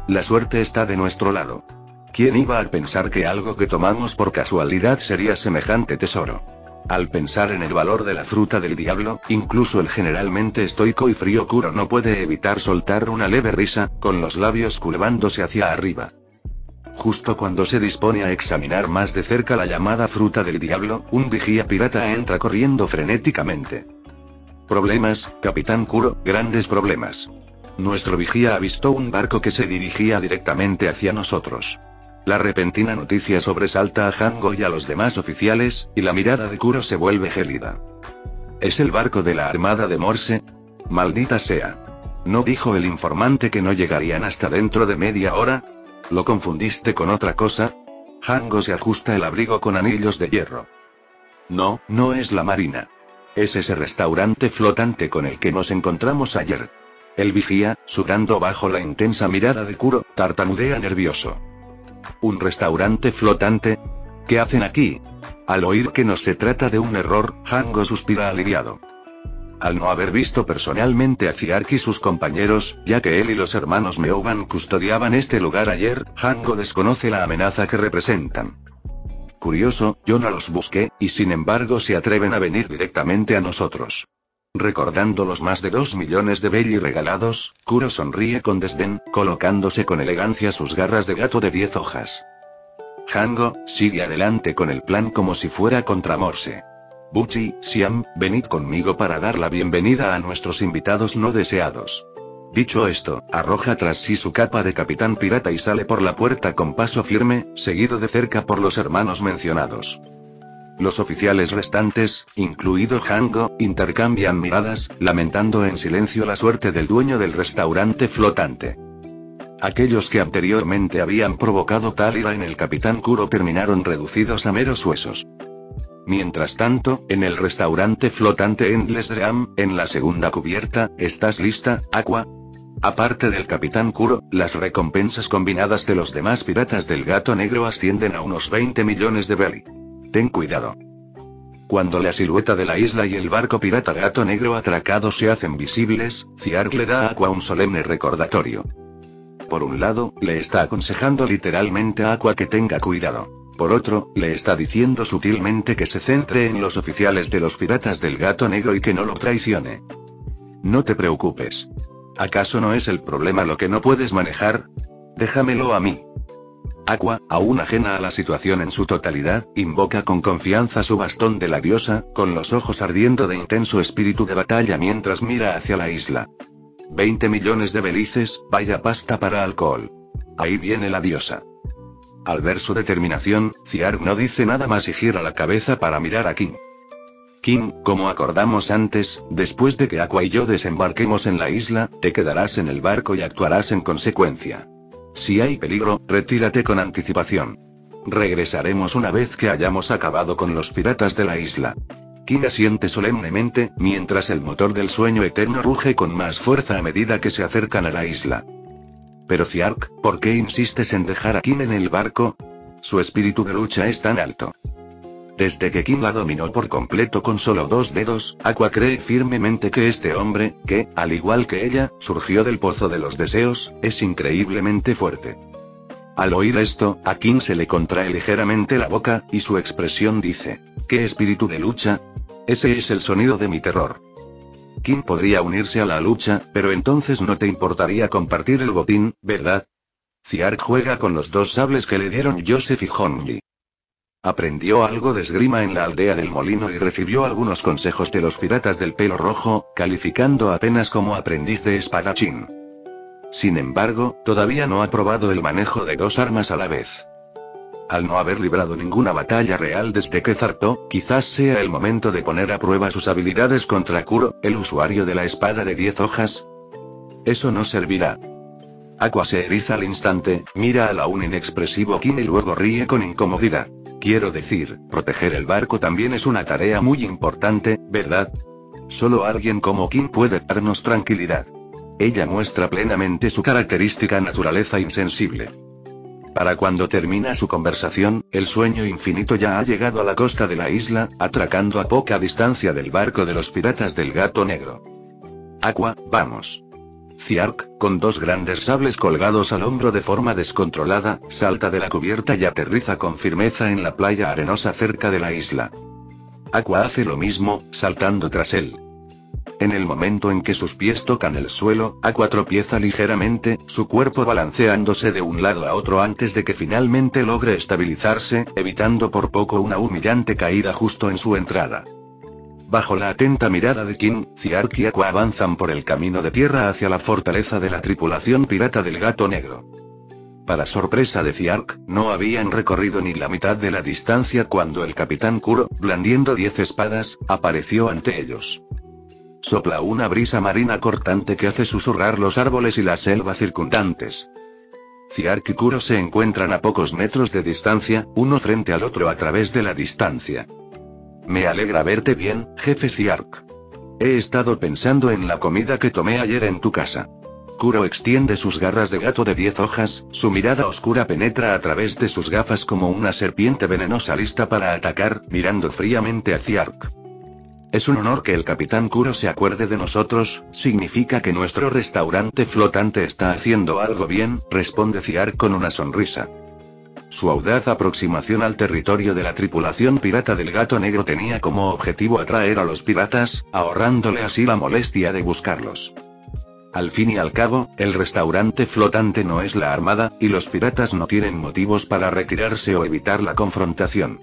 La suerte está de nuestro lado. ¿Quién iba a pensar que algo que tomamos por casualidad sería semejante tesoro? Al pensar en el valor de la fruta del diablo, incluso el generalmente estoico y frío Kuro no puede evitar soltar una leve risa, con los labios curvándose hacia arriba. Justo cuando se dispone a examinar más de cerca la llamada fruta del diablo, un vigía pirata entra corriendo frenéticamente. Problemas, Capitán Kuro, grandes problemas. Nuestro vigía avistó un barco que se dirigía directamente hacia nosotros. La repentina noticia sobresalta a Hango y a los demás oficiales, y la mirada de Kuro se vuelve gélida. ¿Es el barco de la armada de Morse? Maldita sea. ¿No dijo el informante que no llegarían hasta dentro de media hora? ¿Lo confundiste con otra cosa? Hango se ajusta el abrigo con anillos de hierro. No, no es la marina. Es ese restaurante flotante con el que nos encontramos ayer. El vigía, sudando bajo la intensa mirada de Kuro, tartamudea nervioso. ¿Un restaurante flotante? ¿Qué hacen aquí? Al oír que no se trata de un error, Hango suspira aliviado. Al no haber visto personalmente a Ziark y sus compañeros, ya que él y los hermanos Meoban custodiaban este lugar ayer, Hango desconoce la amenaza que representan. Curioso, yo no los busqué, y sin embargo se atreven a venir directamente a nosotros. Recordando los más de 2 millones de belli regalados, Kuro sonríe con desdén, colocándose con elegancia sus garras de gato de 10 hojas. Hango, sigue adelante con el plan como si fuera contra Morse. Buchi, Siam, venid conmigo para dar la bienvenida a nuestros invitados no deseados. Dicho esto, arroja tras sí su capa de capitán pirata y sale por la puerta con paso firme, seguido de cerca por los hermanos mencionados. Los oficiales restantes, incluido Hango, intercambian miradas, lamentando en silencio la suerte del dueño del restaurante flotante. Aquellos que anteriormente habían provocado tal ira en el capitán Kuro terminaron reducidos a meros huesos. Mientras tanto, en el restaurante flotante Endless Dream, en la segunda cubierta, ¿estás lista, Aqua? Aparte del capitán Kuro, las recompensas combinadas de los demás piratas del Gato Negro ascienden a unos 20 millones de belli. Ten cuidado. Cuando la silueta de la isla y el barco pirata Gato Negro atracado se hacen visibles, Ziark le da a Aqua un solemne recordatorio. Por un lado, le está aconsejando literalmente a Aqua que tenga cuidado. Por otro, le está diciendo sutilmente que se centre en los oficiales de los piratas del Gato Negro y que no lo traicione. No te preocupes. ¿Acaso no es el problema lo que no puedes manejar? Déjamelo a mí. Aqua, aún ajena a la situación en su totalidad, invoca con confianza su bastón de la diosa, con los ojos ardiendo de intenso espíritu de batalla mientras mira hacia la isla. 20 millones de belices, vaya pasta para alcohol. Ahí viene la diosa. Al ver su determinación, Ziark no dice nada más y gira la cabeza para mirar a King. King, como acordamos antes, después de que Aqua y yo desembarquemos en la isla, te quedarás en el barco y actuarás en consecuencia. Si hay peligro, retírate con anticipación. Regresaremos una vez que hayamos acabado con los piratas de la isla. King asiente solemnemente, mientras el motor del sueño eterno ruge con más fuerza a medida que se acercan a la isla. Pero Ziark, ¿por qué insistes en dejar a King en el barco? Su espíritu de lucha es tan alto. Desde que King la dominó por completo con solo 2 dedos, Aqua cree firmemente que este hombre, que, al igual que ella, surgió del pozo de los deseos, es increíblemente fuerte. Al oír esto, a King se le contrae ligeramente la boca, y su expresión dice: ¿qué espíritu de lucha? Ese es el sonido de mi terror. King podría unirse a la lucha, pero entonces no te importaría compartir el botín, ¿verdad? Ziark juega con los 2 sables que le dieron Joseph y Honji. Aprendió algo de esgrima en la aldea del molino y recibió algunos consejos de los piratas del pelo rojo, calificando apenas como aprendiz de espadachín. Sin embargo, todavía no ha probado el manejo de 2 armas a la vez. Al no haber librado ninguna batalla real desde que zarpó, quizás sea el momento de poner a prueba sus habilidades contra Kuro, el usuario de la espada de 10 hojas. Eso no servirá. Aqua se eriza al instante, mira al aún inexpresivo King y luego ríe con incomodidad. Quiero decir, proteger el barco también es una tarea muy importante, ¿verdad? Solo alguien como King puede darnos tranquilidad. Ella muestra plenamente su característica naturaleza insensible. Para cuando termina su conversación, el sueño infinito ya ha llegado a la costa de la isla, atracando a poca distancia del barco de los piratas del gato negro. Aqua, vamos. Ziark, con 2 grandes sables colgados al hombro de forma descontrolada, salta de la cubierta y aterriza con firmeza en la playa arenosa cerca de la isla. Aqua hace lo mismo, saltando tras él. En el momento en que sus pies tocan el suelo, Aqua tropieza ligeramente, su cuerpo balanceándose de un lado a otro antes de que finalmente logre estabilizarse, evitando por poco una humillante caída justo en su entrada. Bajo la atenta mirada de King, Ziark y Aqua avanzan por el camino de tierra hacia la fortaleza de la tripulación pirata del gato negro. Para sorpresa de Ziark, no habían recorrido ni la mitad de la distancia cuando el capitán Kuro, blandiendo 10 espadas, apareció ante ellos. Sopla una brisa marina cortante que hace susurrar los árboles y la selva circundantes. Ziark y Kuro se encuentran a pocos metros de distancia, uno frente al otro a través de la distancia. Me alegra verte bien, jefe Ziark. He estado pensando en la comida que tomé ayer en tu casa. Kuro extiende sus garras de gato de 10 hojas, su mirada oscura penetra a través de sus gafas como una serpiente venenosa lista para atacar, mirando fríamente a Ziark. Es un honor que el capitán Kuro se acuerde de nosotros, significa que nuestro restaurante flotante está haciendo algo bien, responde Ziark con una sonrisa. Su audaz aproximación al territorio de la tripulación pirata del gato negro tenía como objetivo atraer a los piratas, ahorrándole así la molestia de buscarlos. Al fin y al cabo, el restaurante flotante no es la armada, y los piratas no tienen motivos para retirarse o evitar la confrontación.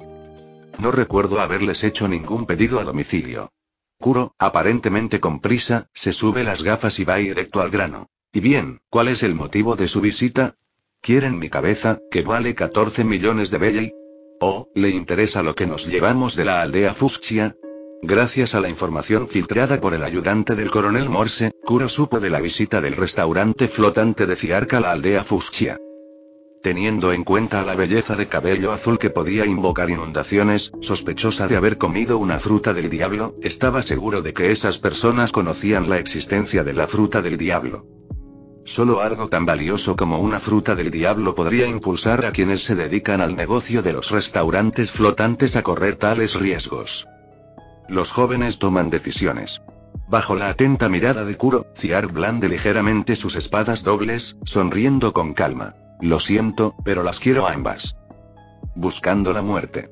No recuerdo haberles hecho ningún pedido a domicilio. Kuro, aparentemente con prisa, se sube las gafas y va directo al grano. Y bien, ¿cuál es el motivo de su visita? ¿Quieren mi cabeza, que vale 14 millones de Belley? ¿O, le interesa lo que nos llevamos de la aldea Fuxia? Gracias a la información filtrada por el ayudante del coronel Morse, Kuro supo de la visita del restaurante flotante de Ziark a la aldea Fuxia. Teniendo en cuenta la belleza de cabello azul que podía invocar inundaciones, sospechosa de haber comido una fruta del diablo, estaba seguro de que esas personas conocían la existencia de la fruta del diablo. Solo algo tan valioso como una fruta del diablo podría impulsar a quienes se dedican al negocio de los restaurantes flotantes a correr tales riesgos. Los jóvenes toman decisiones. Bajo la atenta mirada de Kuro, Ziark blande ligeramente sus espadas dobles, sonriendo con calma. Lo siento, pero las quiero ambas. Buscando la muerte.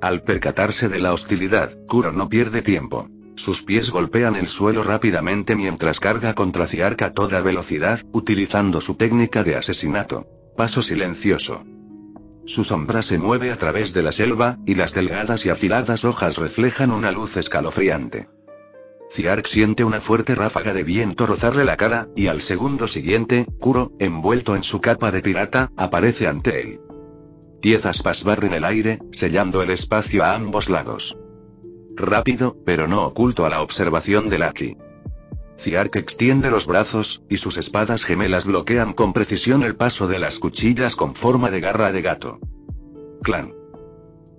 Al percatarse de la hostilidad, Kuro no pierde tiempo. Sus pies golpean el suelo rápidamente mientras carga contra Ziark a toda velocidad, utilizando su técnica de asesinato. Paso silencioso. Su sombra se mueve a través de la selva, y las delgadas y afiladas hojas reflejan una luz escalofriante. Ziark siente una fuerte ráfaga de viento rozarle la cara, y al segundo siguiente, Kuro, envuelto en su capa de pirata, aparece ante él. 10 aspas barren el aire, sellando el espacio a ambos lados. Rápido, pero no oculto a la observación de Lucky. Ziark extiende los brazos, y sus espadas gemelas bloquean con precisión el paso de las cuchillas con forma de garra de gato. Clan.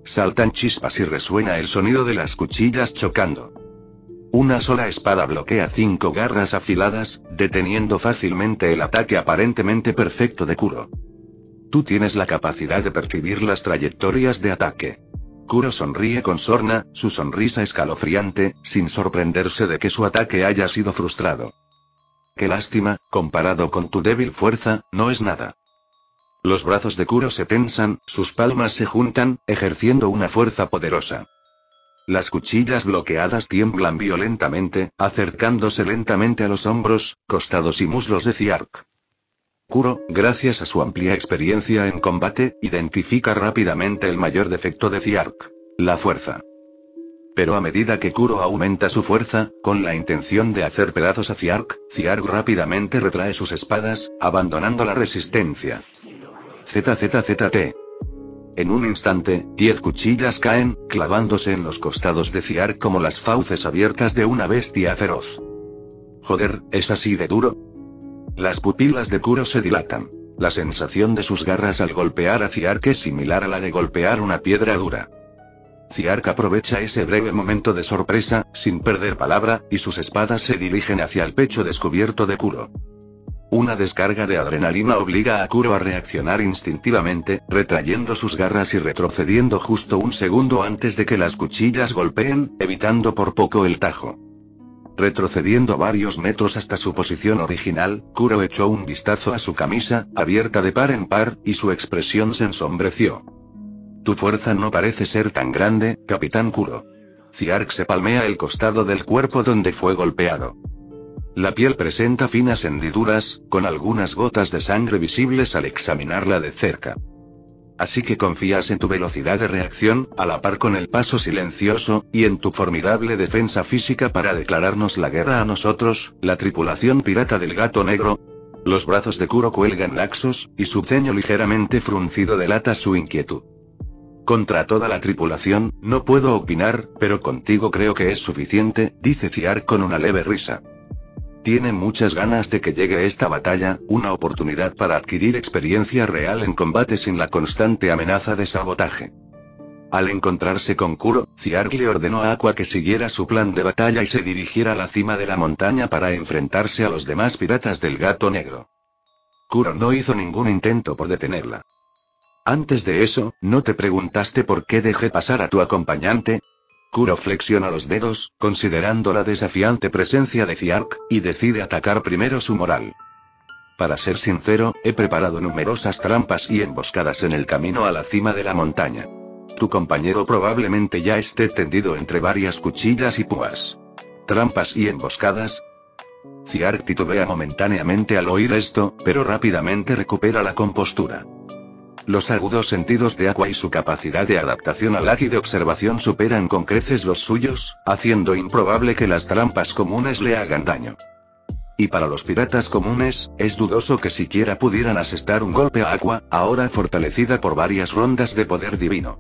Saltan chispas y resuena el sonido de las cuchillas chocando. Una sola espada bloquea 5 garras afiladas, deteniendo fácilmente el ataque aparentemente perfecto de Kuro. Tú tienes la capacidad de percibir las trayectorias de ataque. Kuro sonríe con sorna, su sonrisa escalofriante, sin sorprenderse de que su ataque haya sido frustrado. Qué lástima, comparado con tu débil fuerza, no es nada. Los brazos de Kuro se tensan, sus palmas se juntan, ejerciendo una fuerza poderosa. Las cuchillas bloqueadas tiemblan violentamente, acercándose lentamente a los hombros, costados y muslos de Ziark. Kuro, gracias a su amplia experiencia en combate, identifica rápidamente el mayor defecto de Ziark: la fuerza. Pero a medida que Kuro aumenta su fuerza, con la intención de hacer pedazos a Ziark rápidamente retrae sus espadas, abandonando la resistencia. ZZZT. En un instante, 10 cuchillas caen, clavándose en los costados de Ziark como las fauces abiertas de una bestia feroz. Joder, ¿es así de duro? Las pupilas de Kuro se dilatan. La sensación de sus garras al golpear a Ziark es similar a la de golpear una piedra dura. Ziark aprovecha ese breve momento de sorpresa, sin perder palabra, y sus espadas se dirigen hacia el pecho descubierto de Kuro. Una descarga de adrenalina obliga a Kuro a reaccionar instintivamente, retrayendo sus garras y retrocediendo justo un segundo antes de que las cuchillas golpeen, evitando por poco el tajo. Retrocediendo varios metros hasta su posición original, Kuro echó un vistazo a su camisa, abierta de par en par, y su expresión se ensombreció. Tu fuerza no parece ser tan grande, Capitán Kuro. Ziark se palmea el costado del cuerpo donde fue golpeado. La piel presenta finas hendiduras, con algunas gotas de sangre visibles al examinarla de cerca. Así que confías en tu velocidad de reacción, a la par con el paso silencioso, y en tu formidable defensa física para declararnos la guerra a nosotros, la tripulación pirata del Gato Negro. Los brazos de Kuro cuelgan laxos, y su ceño ligeramente fruncido delata su inquietud. Contra toda la tripulación, no puedo opinar, pero contigo creo que es suficiente, dice Ziark con una leve risa. Tiene muchas ganas de que llegue esta batalla, una oportunidad para adquirir experiencia real en combate sin la constante amenaza de sabotaje. Al encontrarse con Kuro, Ziark le ordenó a Aqua que siguiera su plan de batalla y se dirigiera a la cima de la montaña para enfrentarse a los demás piratas del Gato Negro. Kuro no hizo ningún intento por detenerla. Antes de eso, ¿no te preguntaste por qué dejé pasar a tu acompañante? Kuro flexiona los dedos, considerando la desafiante presencia de Ziark, y decide atacar primero su moral. Para ser sincero, he preparado numerosas trampas y emboscadas en el camino a la cima de la montaña. Tu compañero probablemente ya esté tendido entre varias cuchillas y púas. ¿Trampas y emboscadas? Ziark titubea momentáneamente al oír esto, pero rápidamente recupera la compostura. Los agudos sentidos de Aqua y su capacidad de adaptación al haki de observación superan con creces los suyos, haciendo improbable que las trampas comunes le hagan daño. Y para los piratas comunes, es dudoso que siquiera pudieran asestar un golpe a Aqua, ahora fortalecida por varias rondas de poder divino.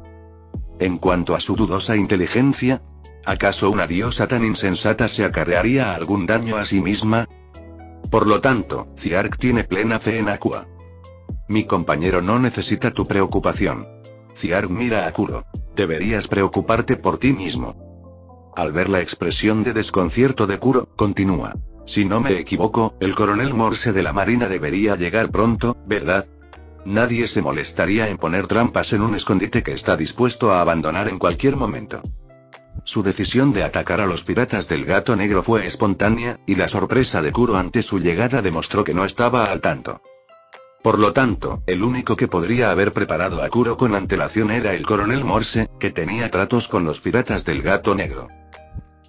En cuanto a su dudosa inteligencia, ¿acaso una diosa tan insensata se acarrearía algún daño a sí misma? Por lo tanto, Ziark tiene plena fe en Aqua. Mi compañero no necesita tu preocupación. Ziark mira a Kuro. Deberías preocuparte por ti mismo. Al ver la expresión de desconcierto de Kuro, continúa. Si no me equivoco, el coronel Morse de la Marina debería llegar pronto, ¿verdad? Nadie se molestaría en poner trampas en un escondite que está dispuesto a abandonar en cualquier momento. Su decisión de atacar a los piratas del Gato Negro fue espontánea, y la sorpresa de Kuro ante su llegada demostró que no estaba al tanto. Por lo tanto, el único que podría haber preparado a Kuro con antelación era el coronel Morse, que tenía tratos con los piratas del Gato Negro.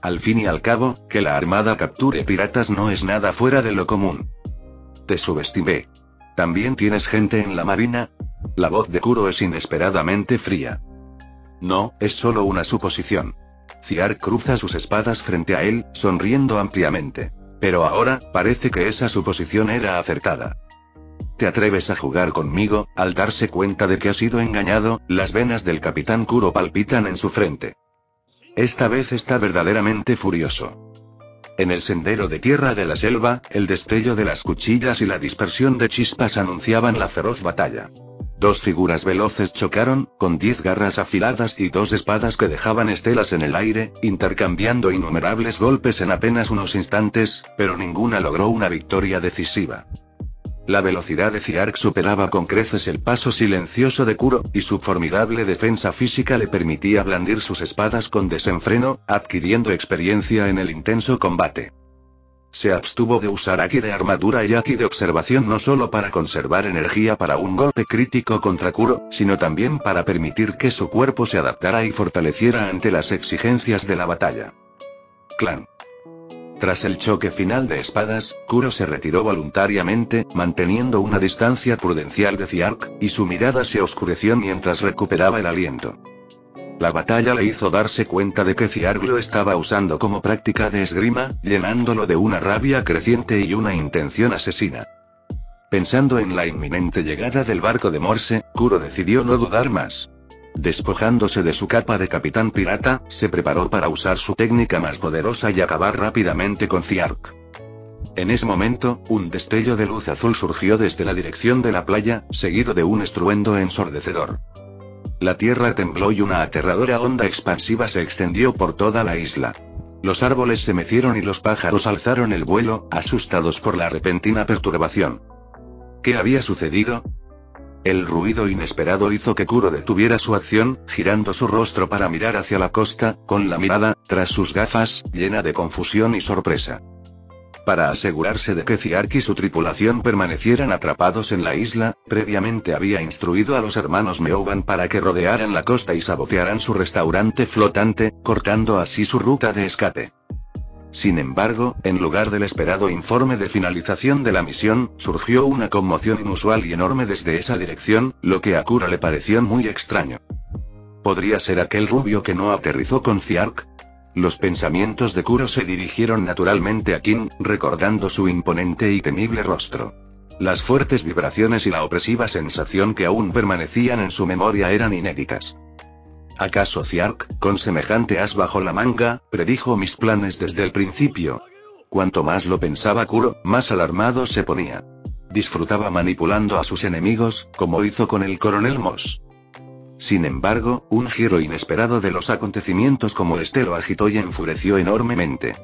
Al fin y al cabo, que la armada capture piratas no es nada fuera de lo común. Te subestimé. ¿También tienes gente en la marina? La voz de Kuro es inesperadamente fría. No, es solo una suposición. Ziark cruza sus espadas frente a él, sonriendo ampliamente. Pero ahora, parece que esa suposición era acertada. ¿Te atreves a jugar conmigo? Al darse cuenta de que ha sido engañado, las venas del capitán Kuro palpitan en su frente. Esta vez está verdaderamente furioso. En el sendero de tierra de la selva, el destello de las cuchillas y la dispersión de chispas anunciaban la feroz batalla. Dos figuras veloces chocaron, con 10 garras afiladas y 2 espadas que dejaban estelas en el aire, intercambiando innumerables golpes en apenas unos instantes, pero ninguna logró una victoria decisiva. La velocidad de Ziark superaba con creces el paso silencioso de Kuro, y su formidable defensa física le permitía blandir sus espadas con desenfreno, adquiriendo experiencia en el intenso combate. Se abstuvo de usar Haki de armadura y Haki de observación no solo para conservar energía para un golpe crítico contra Kuro, sino también para permitir que su cuerpo se adaptara y fortaleciera ante las exigencias de la batalla. Clan. Tras el choque final de espadas, Kuro se retiró voluntariamente, manteniendo una distancia prudencial de Ziark, y su mirada se oscureció mientras recuperaba el aliento. La batalla le hizo darse cuenta de que Ziark lo estaba usando como práctica de esgrima, llenándolo de una rabia creciente y una intención asesina. Pensando en la inminente llegada del barco de Morse, Kuro decidió no dudar más. Despojándose de su capa de capitán pirata, se preparó para usar su técnica más poderosa y acabar rápidamente con Ziark. En ese momento, un destello de luz azul surgió desde la dirección de la playa, seguido de un estruendo ensordecedor. La tierra tembló y una aterradora onda expansiva se extendió por toda la isla. Los árboles se mecieron y los pájaros alzaron el vuelo, asustados por la repentina perturbación. ¿Qué había sucedido? El ruido inesperado hizo que Kuro detuviera su acción, girando su rostro para mirar hacia la costa, con la mirada, tras sus gafas, llena de confusión y sorpresa. Para asegurarse de que Ziark y su tripulación permanecieran atrapados en la isla, previamente había instruido a los hermanos Meoban para que rodearan la costa y sabotearan su restaurante flotante, cortando así su ruta de escape. Sin embargo, en lugar del esperado informe de finalización de la misión, surgió una conmoción inusual y enorme desde esa dirección, lo que a Kuro le pareció muy extraño. ¿Podría ser aquel rubio que no aterrizó con Ziark? Los pensamientos de Kuro se dirigieron naturalmente a Kin, recordando su imponente y temible rostro. Las fuertes vibraciones y la opresiva sensación que aún permanecían en su memoria eran inéditas. ¿Acaso Ziark, con semejante as bajo la manga, predijo mis planes desde el principio? Cuanto más lo pensaba Kuro, más alarmado se ponía. Disfrutaba manipulando a sus enemigos, como hizo con el coronel Moss. Sin embargo, un giro inesperado de los acontecimientos como este lo agitó y enfureció enormemente.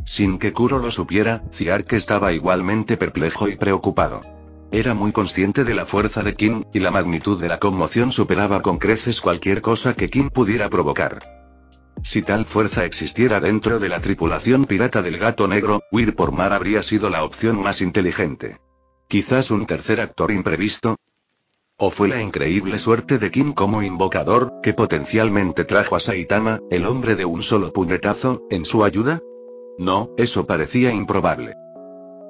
Sin que Kuro lo supiera, Ziark estaba igualmente perplejo y preocupado. Era muy consciente de la fuerza de Kin, y la magnitud de la conmoción superaba con creces cualquier cosa que Kin pudiera provocar. Si tal fuerza existiera dentro de la tripulación pirata del Gato Negro, huir por mar habría sido la opción más inteligente. ¿Quizás un tercer actor imprevisto? ¿O fue la increíble suerte de Kin como invocador, que potencialmente trajo a Saitama, el hombre de un solo puñetazo, en su ayuda? No, eso parecía improbable.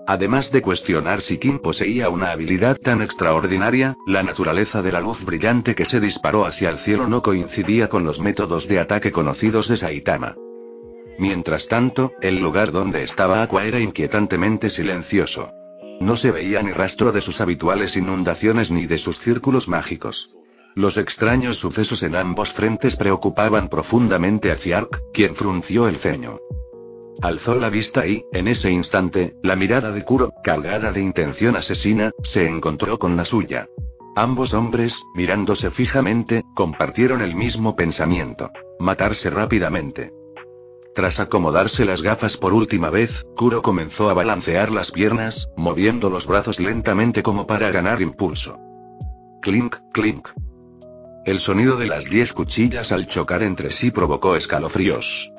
Además de cuestionar si Kin poseía una habilidad tan extraordinaria, la naturaleza de la luz brillante que se disparó hacia el cielo no coincidía con los métodos de ataque conocidos de Saitama. Mientras tanto, el lugar donde estaba Aqua era inquietantemente silencioso. No se veía ni rastro de sus habituales inundaciones ni de sus círculos mágicos. Los extraños sucesos en ambos frentes preocupaban profundamente a Ziark, quien frunció el ceño. Alzó la vista y, en ese instante, la mirada de Kuro, cargada de intención asesina, se encontró con la suya. Ambos hombres, mirándose fijamente, compartieron el mismo pensamiento: matarse rápidamente. Tras acomodarse las gafas por última vez, Kuro comenzó a balancear las piernas, moviendo los brazos lentamente como para ganar impulso. Clink, clink. El sonido de las 10 cuchillas al chocar entre sí provocó escalofríos.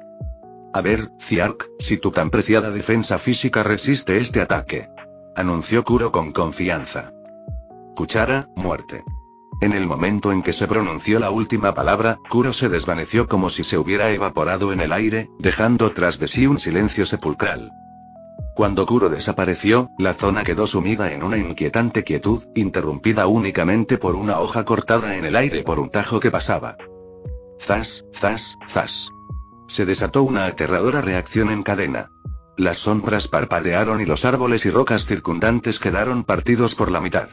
A ver, Ziark, si tu tan preciada defensa física resiste este ataque, anunció Kuro con confianza. Cuchara, muerte. En el momento en que se pronunció la última palabra, Kuro se desvaneció como si se hubiera evaporado en el aire, dejando tras de sí un silencio sepulcral. Cuando Kuro desapareció, la zona quedó sumida en una inquietante quietud, interrumpida únicamente por una hoja cortada en el aire por un tajo que pasaba. Zas, zas, zas. Se desató una aterradora reacción en cadena. Las sombras parpadearon y los árboles y rocas circundantes quedaron partidos por la mitad.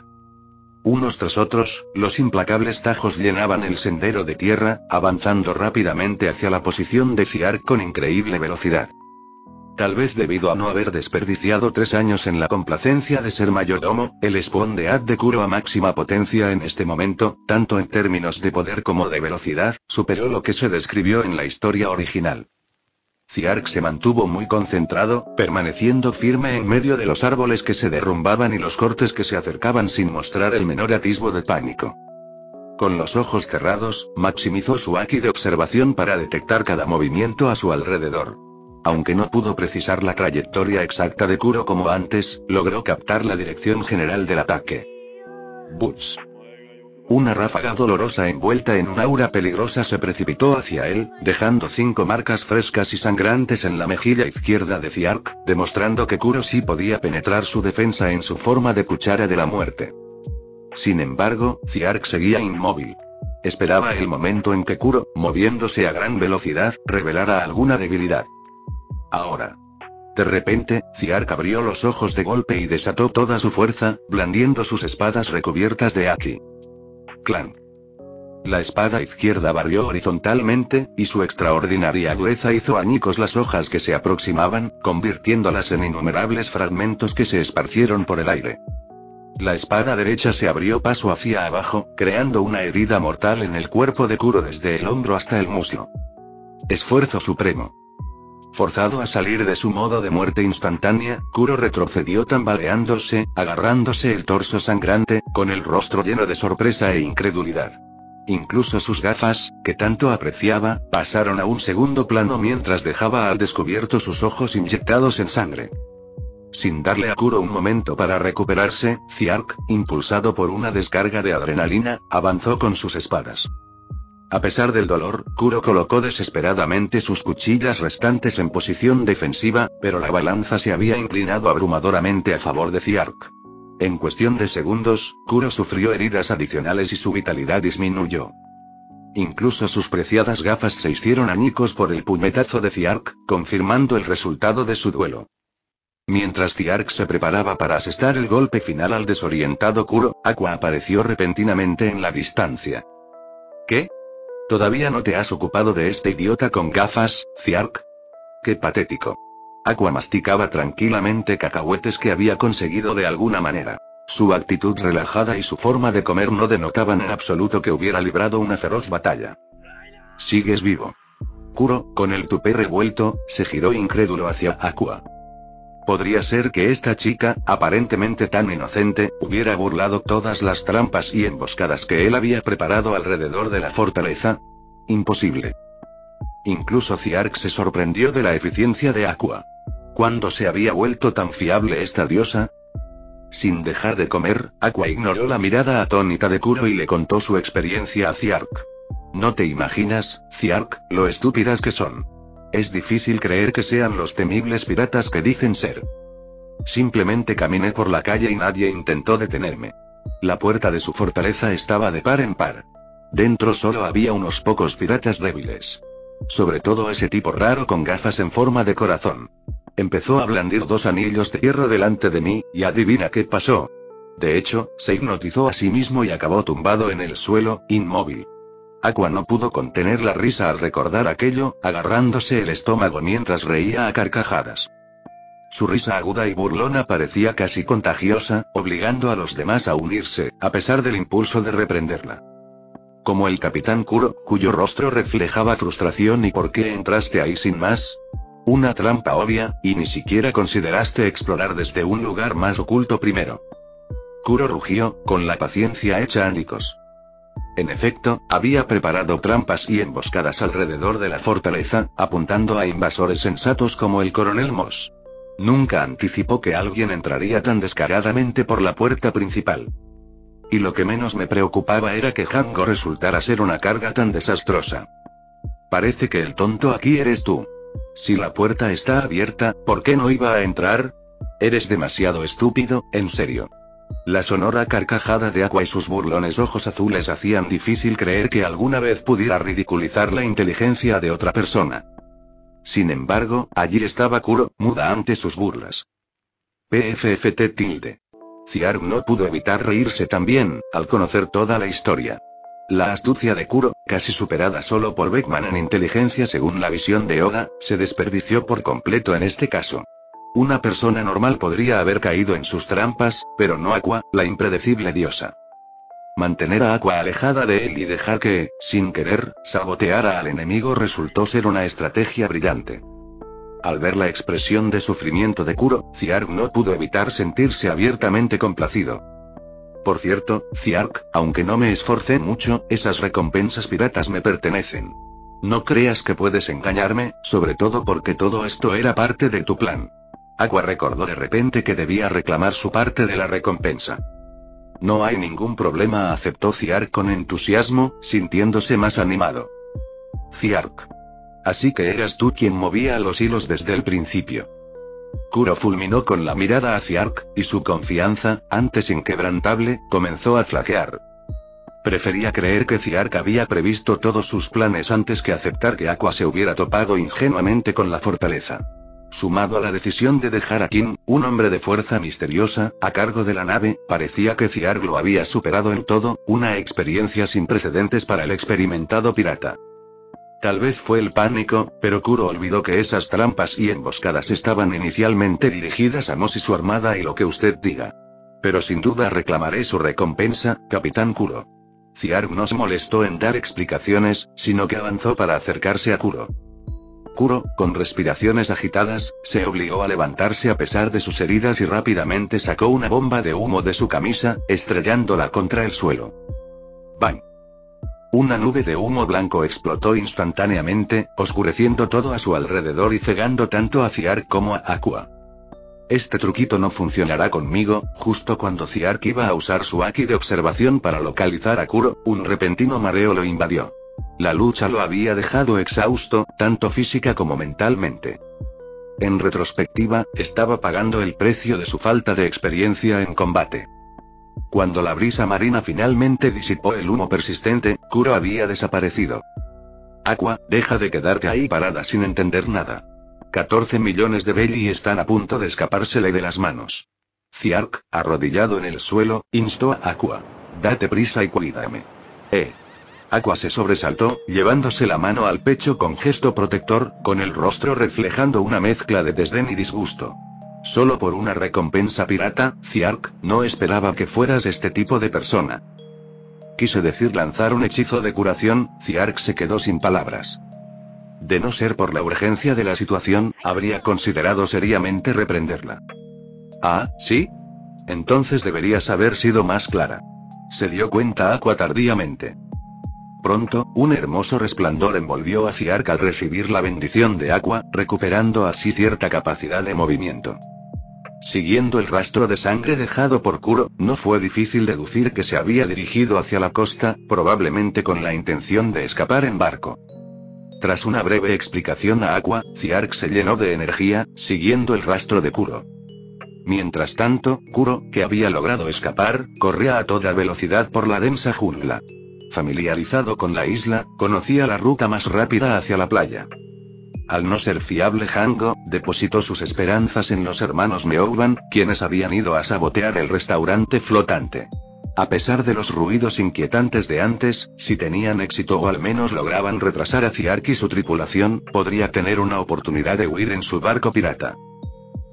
Unos tras otros, los implacables tajos llenaban el sendero de tierra, avanzando rápidamente hacia la posición de Ziark con increíble velocidad. Tal vez debido a no haber desperdiciado 3 años en la complacencia de ser mayordomo, el Spawn de Ad de Kuro a máxima potencia en este momento, tanto en términos de poder como de velocidad, superó lo que se describió en la historia original. Ziark se mantuvo muy concentrado, permaneciendo firme en medio de los árboles que se derrumbaban y los cortes que se acercaban sin mostrar el menor atisbo de pánico. Con los ojos cerrados, maximizó su haki de observación para detectar cada movimiento a su alrededor. Aunque no pudo precisar la trayectoria exacta de Kuro como antes, logró captar la dirección general del ataque. Butz. Una ráfaga dolorosa envuelta en un aura peligrosa se precipitó hacia él, dejando 5 marcas frescas y sangrantes en la mejilla izquierda de Ziark, demostrando que Kuro sí podía penetrar su defensa en su forma de cuchara de la muerte. Sin embargo, Ziark seguía inmóvil. Esperaba el momento en que Kuro, moviéndose a gran velocidad, revelara alguna debilidad. Ahora. De repente, Ziark abrió los ojos de golpe y desató toda su fuerza, blandiendo sus espadas recubiertas de haki. Clan. La espada izquierda barrió horizontalmente, y su extraordinaria dureza hizo añicos las hojas que se aproximaban, convirtiéndolas en innumerables fragmentos que se esparcieron por el aire. La espada derecha se abrió paso hacia abajo, creando una herida mortal en el cuerpo de Kuro desde el hombro hasta el muslo. Esfuerzo supremo. Forzado a salir de su modo de muerte instantánea, Kuro retrocedió tambaleándose, agarrándose el torso sangrante, con el rostro lleno de sorpresa e incredulidad. Incluso sus gafas, que tanto apreciaba, pasaron a un segundo plano mientras dejaba al descubierto sus ojos inyectados en sangre. Sin darle a Kuro un momento para recuperarse, Ziark, impulsado por una descarga de adrenalina, avanzó con sus espadas. A pesar del dolor, Kuro colocó desesperadamente sus cuchillas restantes en posición defensiva, pero la balanza se había inclinado abrumadoramente a favor de Ziark. En cuestión de segundos, Kuro sufrió heridas adicionales y su vitalidad disminuyó. Incluso sus preciadas gafas se hicieron añicos por el puñetazo de Ziark, confirmando el resultado de su duelo. Mientras Ziark se preparaba para asestar el golpe final al desorientado Kuro, Aqua apareció repentinamente en la distancia. ¿Qué? ¿Todavía no te has ocupado de este idiota con gafas, Ziark? ¡Qué patético! Aqua masticaba tranquilamente cacahuetes que había conseguido de alguna manera. Su actitud relajada y su forma de comer no denotaban en absoluto que hubiera librado una feroz batalla. ¿Sigues vivo? Kuro, con el tupé revuelto, se giró incrédulo hacia Aqua. Podría ser que esta chica, aparentemente tan inocente, hubiera burlado todas las trampas y emboscadas que él había preparado alrededor de la fortaleza. Imposible. Incluso Ziark se sorprendió de la eficiencia de Aqua. ¿Cuándo se había vuelto tan fiable esta diosa? Sin dejar de comer, Aqua ignoró la mirada atónita de Kuro y le contó su experiencia a Ziark. No te imaginas, Ziark, lo estúpidas que son. Es difícil creer que sean los temibles piratas que dicen ser. Simplemente caminé por la calle y nadie intentó detenerme. La puerta de su fortaleza estaba de par en par. Dentro solo había unos pocos piratas débiles. Sobre todo ese tipo raro con gafas en forma de corazón. Empezó a blandir 2 anillos de hierro delante de mí, y adivina qué pasó. De hecho, se hipnotizó a sí mismo y acabó tumbado en el suelo, inmóvil. Aqua no pudo contener la risa al recordar aquello, agarrándose el estómago mientras reía a carcajadas. Su risa aguda y burlona parecía casi contagiosa, obligando a los demás a unirse, a pesar del impulso de reprenderla. Como el capitán Kuro, cuyo rostro reflejaba frustración. ¿Y por qué entraste ahí sin más? Una trampa obvia, y ni siquiera consideraste explorar desde un lugar más oculto primero. Kuro rugió, con la paciencia hecha añicos. En efecto, había preparado trampas y emboscadas alrededor de la fortaleza, apuntando a invasores sensatos como el coronel Moss. Nunca anticipó que alguien entraría tan descaradamente por la puerta principal. Y lo que menos me preocupaba era que Django resultara ser una carga tan desastrosa. Parece que el tonto aquí eres tú. Si la puerta está abierta, ¿por qué no iba a entrar? Eres demasiado estúpido, en serio. La sonora carcajada de Aqua y sus burlones ojos azules hacían difícil creer que alguna vez pudiera ridiculizar la inteligencia de otra persona. Sin embargo, allí estaba Kuro, muda ante sus burlas. PFFT tilde. Ziark no pudo evitar reírse también, al conocer toda la historia. La astucia de Kuro, casi superada solo por Beckman en inteligencia según la visión de Oda, se desperdició por completo en este caso. Una persona normal podría haber caído en sus trampas, pero no Aqua, la impredecible diosa. Mantener a Aqua alejada de él y dejar que, sin querer, saboteara al enemigo resultó ser una estrategia brillante. Al ver la expresión de sufrimiento de Kuro, Ziark no pudo evitar sentirse abiertamente complacido. Por cierto, Ziark, aunque no me esforcé mucho, esas recompensas piratas me pertenecen. No creas que puedes engañarme, sobre todo porque todo esto era parte de tu plan. Aqua recordó de repente que debía reclamar su parte de la recompensa. No hay ningún problema, aceptó Ziark con entusiasmo, sintiéndose más animado. Ziark. Así que eras tú quien movía los hilos desde el principio. Kuro fulminó con la mirada a Ziark, y su confianza, antes inquebrantable, comenzó a flaquear. Prefería creer que Ziark había previsto todos sus planes antes que aceptar que Aqua se hubiera topado ingenuamente con la fortaleza. Sumado a la decisión de dejar a Kin, un hombre de fuerza misteriosa, a cargo de la nave, parecía que Ziark lo había superado en todo, una experiencia sin precedentes para el experimentado pirata. Tal vez fue el pánico, pero Kuro olvidó que esas trampas y emboscadas estaban inicialmente dirigidas a Moss y su armada y lo que usted diga. Pero sin duda reclamaré su recompensa, Capitán Kuro. Ziark no se molestó en dar explicaciones, sino que avanzó para acercarse a Kuro. Kuro, con respiraciones agitadas, se obligó a levantarse a pesar de sus heridas y rápidamente sacó una bomba de humo de su camisa, estrellándola contra el suelo. ¡Bang! Una nube de humo blanco explotó instantáneamente, oscureciendo todo a su alrededor y cegando tanto a Ziark como a Aqua. Este truquito no funcionará conmigo. Justo cuando Ziark iba a usar su haki de observación para localizar a Kuro, un repentino mareo lo invadió. La lucha lo había dejado exhausto, tanto física como mentalmente. En retrospectiva, estaba pagando el precio de su falta de experiencia en combate. Cuando la brisa marina finalmente disipó el humo persistente, Kuro había desaparecido. Aqua, deja de quedarte ahí parada sin entender nada. 14 millones de belli están a punto de escapársele de las manos. Ziark, arrodillado en el suelo, instó a Aqua. Date prisa y cuídame. Aqua se sobresaltó, llevándose la mano al pecho con gesto protector, con el rostro reflejando una mezcla de desdén y disgusto. Solo por una recompensa pirata, Ziark, no esperaba que fueras este tipo de persona. Quise decir lanzar un hechizo de curación. Ziark se quedó sin palabras. De no ser por la urgencia de la situación, habría considerado seriamente reprenderla. Ah, ¿sí? Entonces deberías haber sido más clara. Se dio cuenta Aqua tardíamente. Pronto, un hermoso resplandor envolvió a Ziark al recibir la bendición de Aqua, recuperando así cierta capacidad de movimiento. Siguiendo el rastro de sangre dejado por Kuro, no fue difícil deducir que se había dirigido hacia la costa, probablemente con la intención de escapar en barco. Tras una breve explicación a Aqua, Ziark se llenó de energía, siguiendo el rastro de Kuro. Mientras tanto, Kuro, que había logrado escapar, corría a toda velocidad por la densa jungla. Familiarizado con la isla, conocía la ruta más rápida hacia la playa. Al no ser fiable Hango, depositó sus esperanzas en los hermanos Meouban, quienes habían ido a sabotear el restaurante flotante. A pesar de los ruidos inquietantes de antes, si tenían éxito o al menos lograban retrasar a Ziark y su tripulación, podría tener una oportunidad de huir en su barco pirata.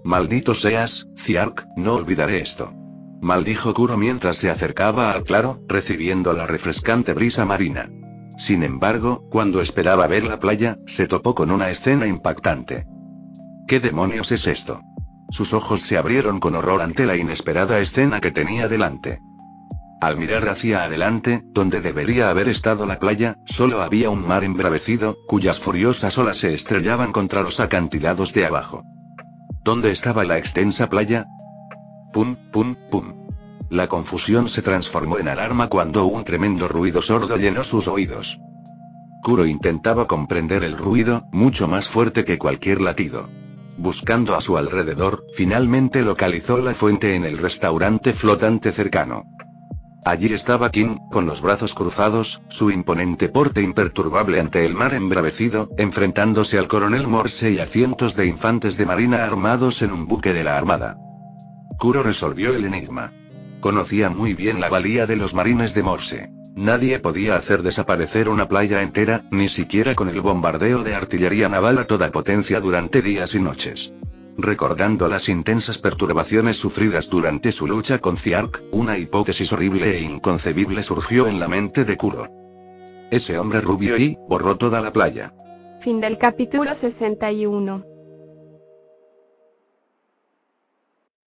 Maldito seas, Ziark, no olvidaré esto. Maldijo Kuro mientras se acercaba al claro, recibiendo la refrescante brisa marina. Sin embargo, cuando esperaba ver la playa, se topó con una escena impactante. ¿Qué demonios es esto? Sus ojos se abrieron con horror ante la inesperada escena que tenía delante. Al mirar hacia adelante, donde debería haber estado la playa, solo había un mar embravecido, cuyas furiosas olas se estrellaban contra los acantilados de abajo. ¿Dónde estaba la extensa playa? Pum, pum, pum. La confusión se transformó en alarma cuando un tremendo ruido sordo llenó sus oídos. Kuro intentaba comprender el ruido, mucho más fuerte que cualquier latido. Buscando a su alrededor, finalmente localizó la fuente en el restaurante flotante cercano. Allí estaba Kin, con los brazos cruzados, su imponente porte imperturbable ante el mar embravecido, enfrentándose al coronel Morse y a cientos de infantes de marina armados en un buque de la armada. Kuro resolvió el enigma. Conocía muy bien la valía de los marines de Morse. Nadie podía hacer desaparecer una playa entera, ni siquiera con el bombardeo de artillería naval a toda potencia durante días y noches. Recordando las intensas perturbaciones sufridas durante su lucha con Ziark, una hipótesis horrible e inconcebible surgió en la mente de Kuro. Ese hombre rubio borró toda la playa. Fin del capítulo 61.